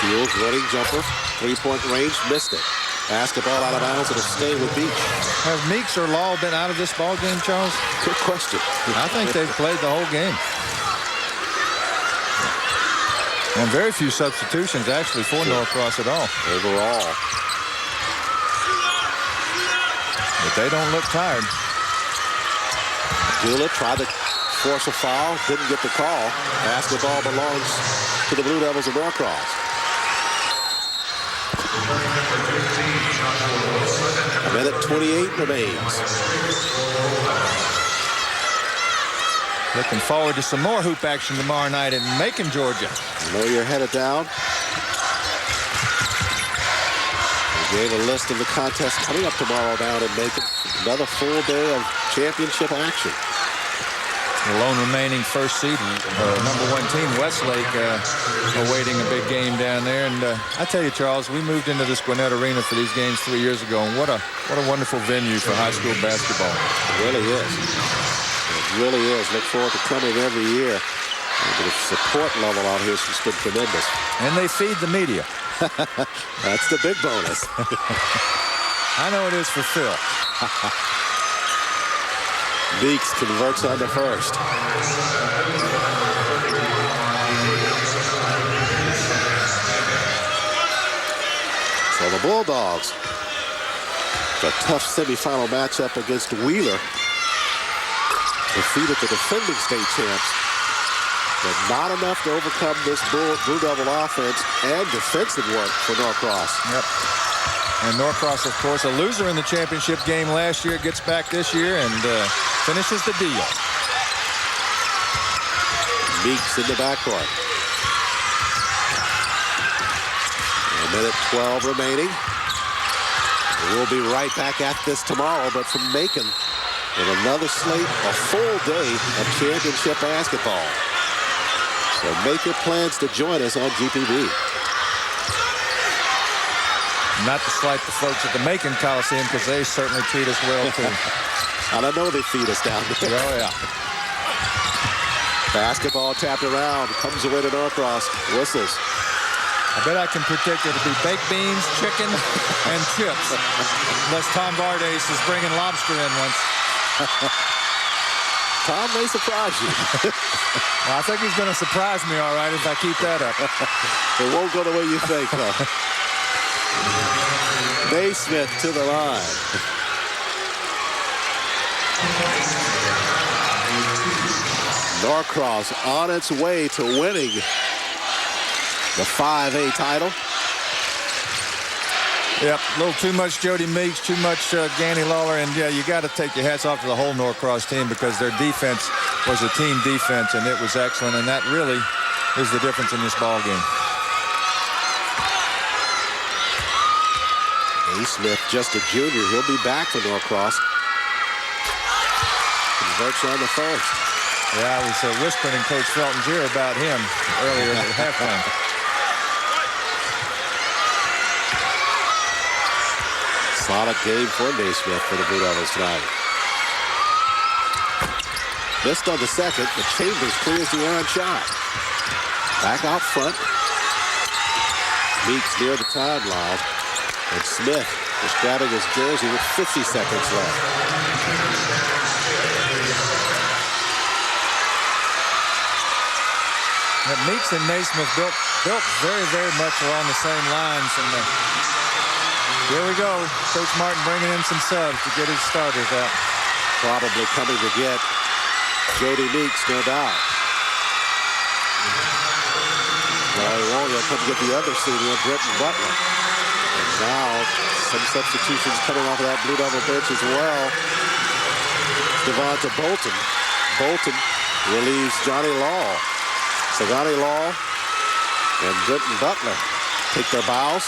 Fields running jumper. Three-point range. Missed it. Basketball out of bounds. It'll stay with Beach. Have Meeks or Law been out of this ball game, Charles? Good question. I think they've played the whole game. And very few substitutions actually for Norcross at all. Overall. But they don't look tired. Dula tried to force a foul. Didn't get the call. Basketball belongs to the Blue Devils of Norcross. A minute 28 remains. Looking forward to some more hoop action tomorrow night in Macon, Georgia. You know you're headed down. We gave a list of the contests coming up tomorrow down in Macon. Another full day of championship action. The lone remaining first seed, #1 team, Westlake, awaiting a big game down there. And I tell you, Charles, we moved into this Gwinnett Arena for these games 3 years ago, and what a wonderful venue for high school basketball. It really is. It really is. Look forward to coming every year. The support level out here has been tremendous. And they feed the media. That's the big bonus. I know it is for Phil. Meeks converts on the first. So the Bulldogs, a tough semifinal matchup against Wheeler, defeated the defending state champs, but not enough to overcome this Blue Devil offense and defensive work for Norcross. Yep. And Norcross, of course, a loser in the championship game last year, gets back this year and finishes the deal. Meeks in the backcourt. A minute 12 remaining. We'll be right back at this tomorrow, but from Macon with another slate, a full day of championship basketball. So make your plans to join us on GPB. Not to slight the folks at the Macon Coliseum, because they certainly treat us well, too. And I know they feed us down there. Oh, yeah. Basketball tapped around. Comes away to Norcross. Whistles. I bet I can predict it'll be baked beans, chicken, and chips. Unless Tom Vardace is bringing lobster in once. Tom may surprise you. Well, I think he's going to surprise me, all right, if I keep that up. It won't go the way you think, though. Naismith to the line. Norcross on its way to winning the 5A title. Yep, a little too much Jody Meeks, too much Ganny Lawler, and yeah, you got to take your hats off to the whole Norcross team, because their defense was a team defense, and it was excellent, and that really is the difference in this ball game. Smith, just a junior. He'll be back for Norcross. Converts on the first. Yeah, I was whispering in Coach Felton's ear about him earlier at halftime. Solid game for Naismith for the Blue Devils tonight. Missed on the second, but Chambers clears the errant shot. Back out front. Meeks near the timeline. And Smith is grabbing his jersey with 50 seconds left. But Meeks and Naismith built very, very much along the same lines. And here we go. Coach Martin bringing in some subs to get his starters out. Probably coming to get Jody Meeks, no doubt. No, he won't. He'll come get the other senior, Britton Butler. And now, some substitutions coming off of that Blue Devil bench as well. Devonta Bolton. Bolton relieves Johnny Law. So Johnny Law and Britton Butler take their bows.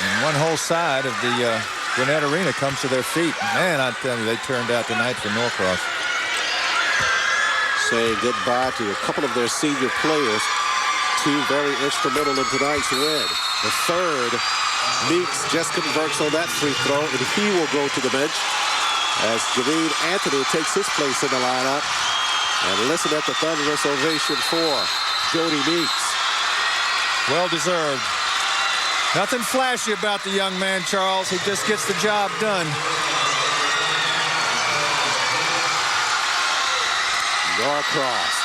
And one whole side of the Gwinnett Arena comes to their feet. Man, I tell you, they turned out tonight for Norcross. Saying goodbye to a couple of their senior players. two very instrumental in tonight's win. The third, Meeks just converts on that free throw, and he will go to the bench as Javine Anthony takes his place in the lineup. And listen at the thunderous ovation for Jody Meeks. Well deserved. Nothing flashy about the young man, Charles. He just gets the job done. Norcross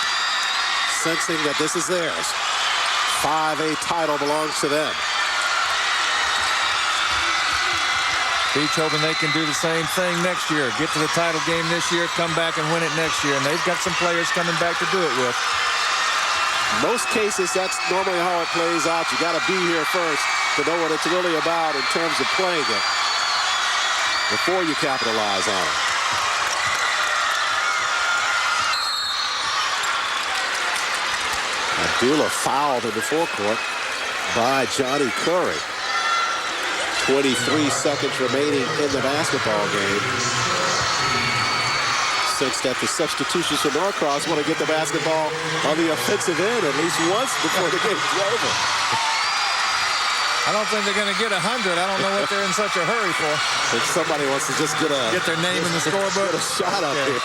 sensing that this is theirs. 5A title belongs to them. Beach hoping they can do the same thing next year. Get to the title game this year, come back and win it next year. And they've got some players coming back to do it with. Most cases, that's normally how it plays out. You got to be here first to know what it's really about in terms of playing it before you capitalize on it. Abdullah fouled in the forecourt by Johnny Curry. 23 seconds remaining in the basketball game. Sense that the substitutions for Norcross want to get the basketball on the offensive end at least once before the game's over. I don't think they're going to get 100. I don't know what they're in such a hurry for. If somebody wants to just get their name in the scorebook. Get a shot up here.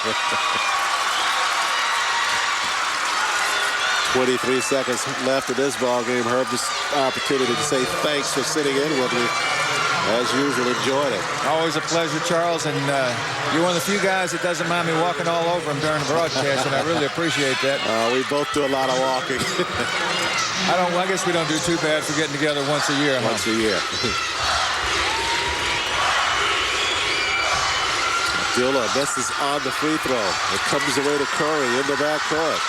23 seconds left in this ball game. Herb, this opportunity to say thanks for sitting in with me. As usual, enjoyed it. Always a pleasure, Charles, and you're one of the few guys that doesn't mind me walking all over him during the broadcast, and I really appreciate that. We both do a lot of walking. I guess we don't do too bad for getting together once a year. Once a year. Abdullah misses on the free throw. It comes away to Curry in the backcourt.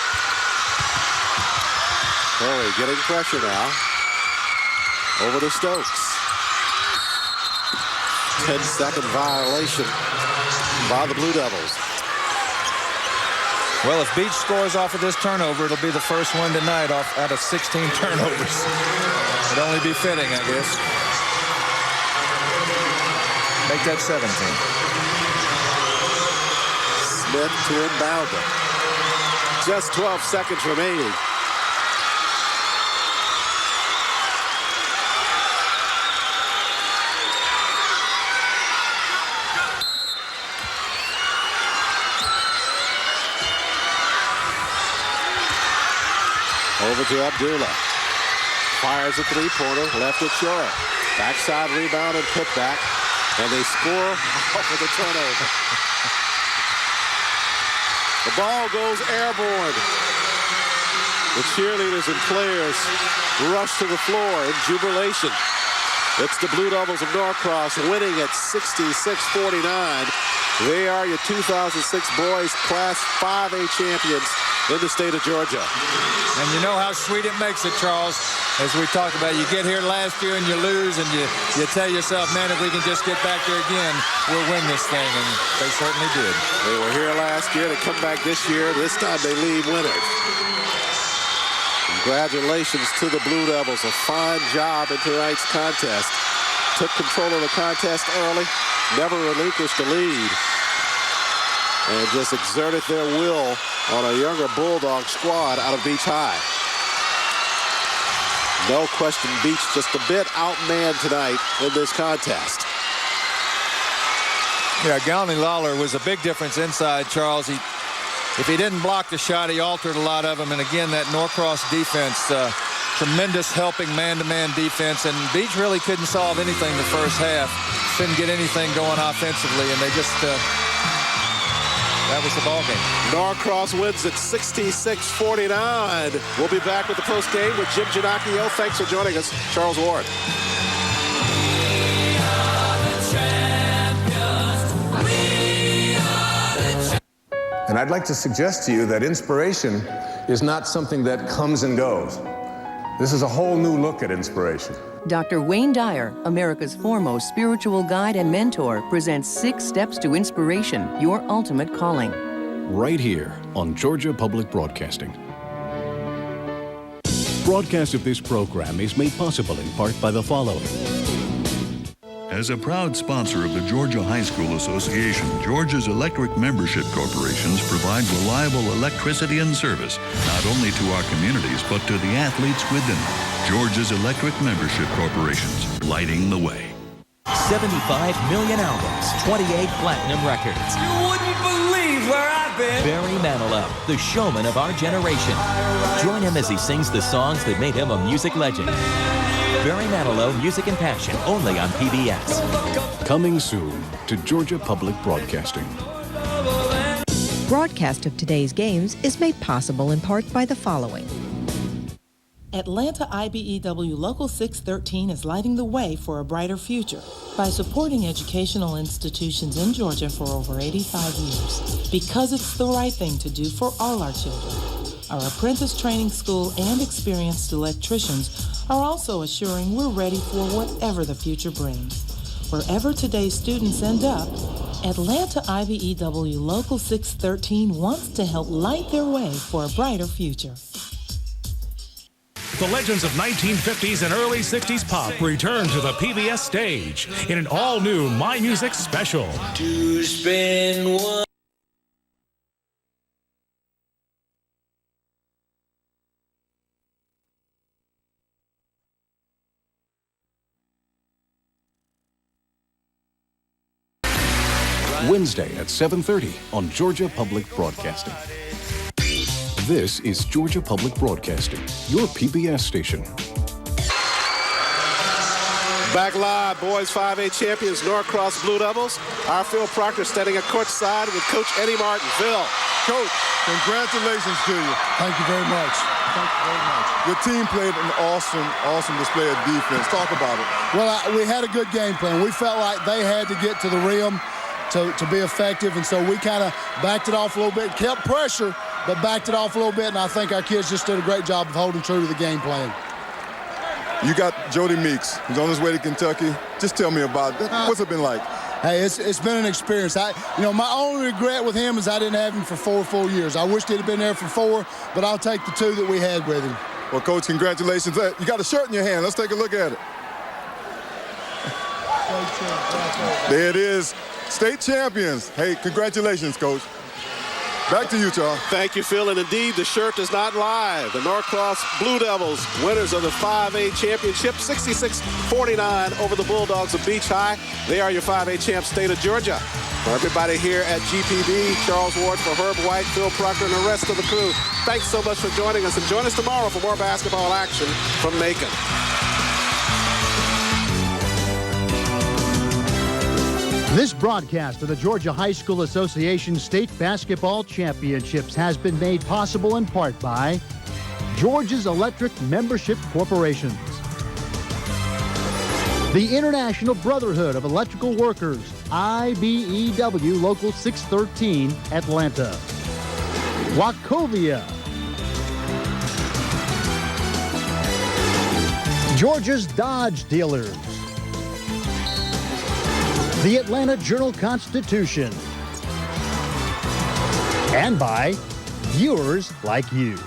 Curry getting pressure now. Over to Stokes. 10-second violation by the Blue Devils. Well, if Beach scores off of this turnover, it'll be the first one tonight out of 16 turnovers. It'd only be fitting, I guess. Make that 17. Smith to inbound it. Just 12 seconds remaining. Over to Abdullah. Fires a three-pointer, left it short. Backside rebound and putback. And they score off of the turnover. The ball goes airborne. The cheerleaders and players rush to the floor in jubilation. It's the Blue Devils of Norcross winning at 66-49. They are your 2006 boys Class 5A champions in the state of Georgia. And you know how sweet it makes it, Charles. As we talked about, you get here last year and you lose, and you tell yourself, man, if we can just get back there again, we'll win this thing, and they certainly did. They were here last year. They come back this year. This time they leave winners. Congratulations to the Blue Devils. A fine job in tonight's contest. Took control of the contest early, never relinquished the lead, and just exerted their will on a younger Bulldog squad out of Beach High. No question, Beach just a bit outmanned tonight in this contest. Yeah, Galney Lawler was a big difference inside, Charles. If he didn't block the shot, he altered a lot of them. And again, that Norcross defense, tremendous helping man-to-man defense. And Beach really couldn't solve anything the first half. Couldn't get anything going offensively, and they just... that was the ball game. Norcross wins at 66-49. We'll be back with the post game with Jim Ginocchio. Thanks for joining us, Charles Ward. And I'd like to suggest to you that inspiration is not something that comes and goes. This is a whole new look at inspiration. Dr. Wayne Dyer, America's foremost spiritual guide and mentor, presents 6 Steps to Inspiration, Your Ultimate Calling. Right here on Georgia Public Broadcasting. Broadcast of this program is made possible in part by the following. As a proud sponsor of the Georgia High School Association, Georgia's electric membership corporations provide reliable electricity and service not only to our communities but to the athletes within them. Georgia's electric membership corporations, lighting the way. 75 million albums, 28 platinum records. You wouldn't believe where I've been. Barry Manilow, the showman of our generation. Join him as he sings the songs that made him a music legend. Barry Manilow, Music and Passion, only on PBS. Coming soon to Georgia Public Broadcasting. Broadcast of today's games is made possible in part by the following. Atlanta IBEW Local 613 is lighting the way for a brighter future by supporting educational institutions in Georgia for over 85 years. Because it's the right thing to do for all our children. Our apprentice training school and experienced electricians are also assuring we're ready for whatever the future brings. Wherever today's students end up, Atlanta IBEW Local 613 wants to help light their way for a brighter future. The legends of 1950s and early 60s pop return to the PBS stage in an all-new My Music special. To spend one. Wednesday at 7:30 on Georgia Public Broadcasting. This is Georgia Public Broadcasting, your PBS station. Back live, boys 5A champions, Norcross Blue Devils. Our Phil Proctor standing at courtside with Coach Eddie Martin. Phil. Coach, congratulations to you. Thank you very much. Thank you very much. Your team played an awesome display of defense. Talk about it. Well, we had a good game plan. We felt like they had to get to the rim to be effective, and so we kind of backed it off a little bit, kept pressure, but backed it off a little bit, and I think our kids just did a great job of holding true to the game plan. You got Jody Meeks, who's on his way to Kentucky. Just tell me about it. What's it been like? Hey, it's been an experience. My only regret with him is I didn't have him for 4 full years. I wished he'd have been there for 4, but I'll take the 2 that we had with him. Well, Coach, congratulations. You got a shirt in your hand. Let's take a look at it. There it is. State champions. Hey, congratulations, Coach. Back to you, Charles. Thank you, Phil. And indeed, the shirt does not lie. The Norcross Blue Devils, winners of the 5A championship, 66-49 over the Bulldogs of Beach High. They are your 5A champs, state of Georgia. For everybody here at GPB, Charles Ward, for Herb White, Phil Proctor, and the rest of the crew, thanks so much for joining us. And join us tomorrow for more basketball action from Macon. This broadcast of the Georgia High School Association State Basketball Championships has been made possible in part by Georgia's Electric Membership Corporations, the International Brotherhood of Electrical Workers, IBEW Local 613, Atlanta, Wachovia, Georgia's Dodge Dealers, the Atlanta Journal-Constitution, and by viewers like you.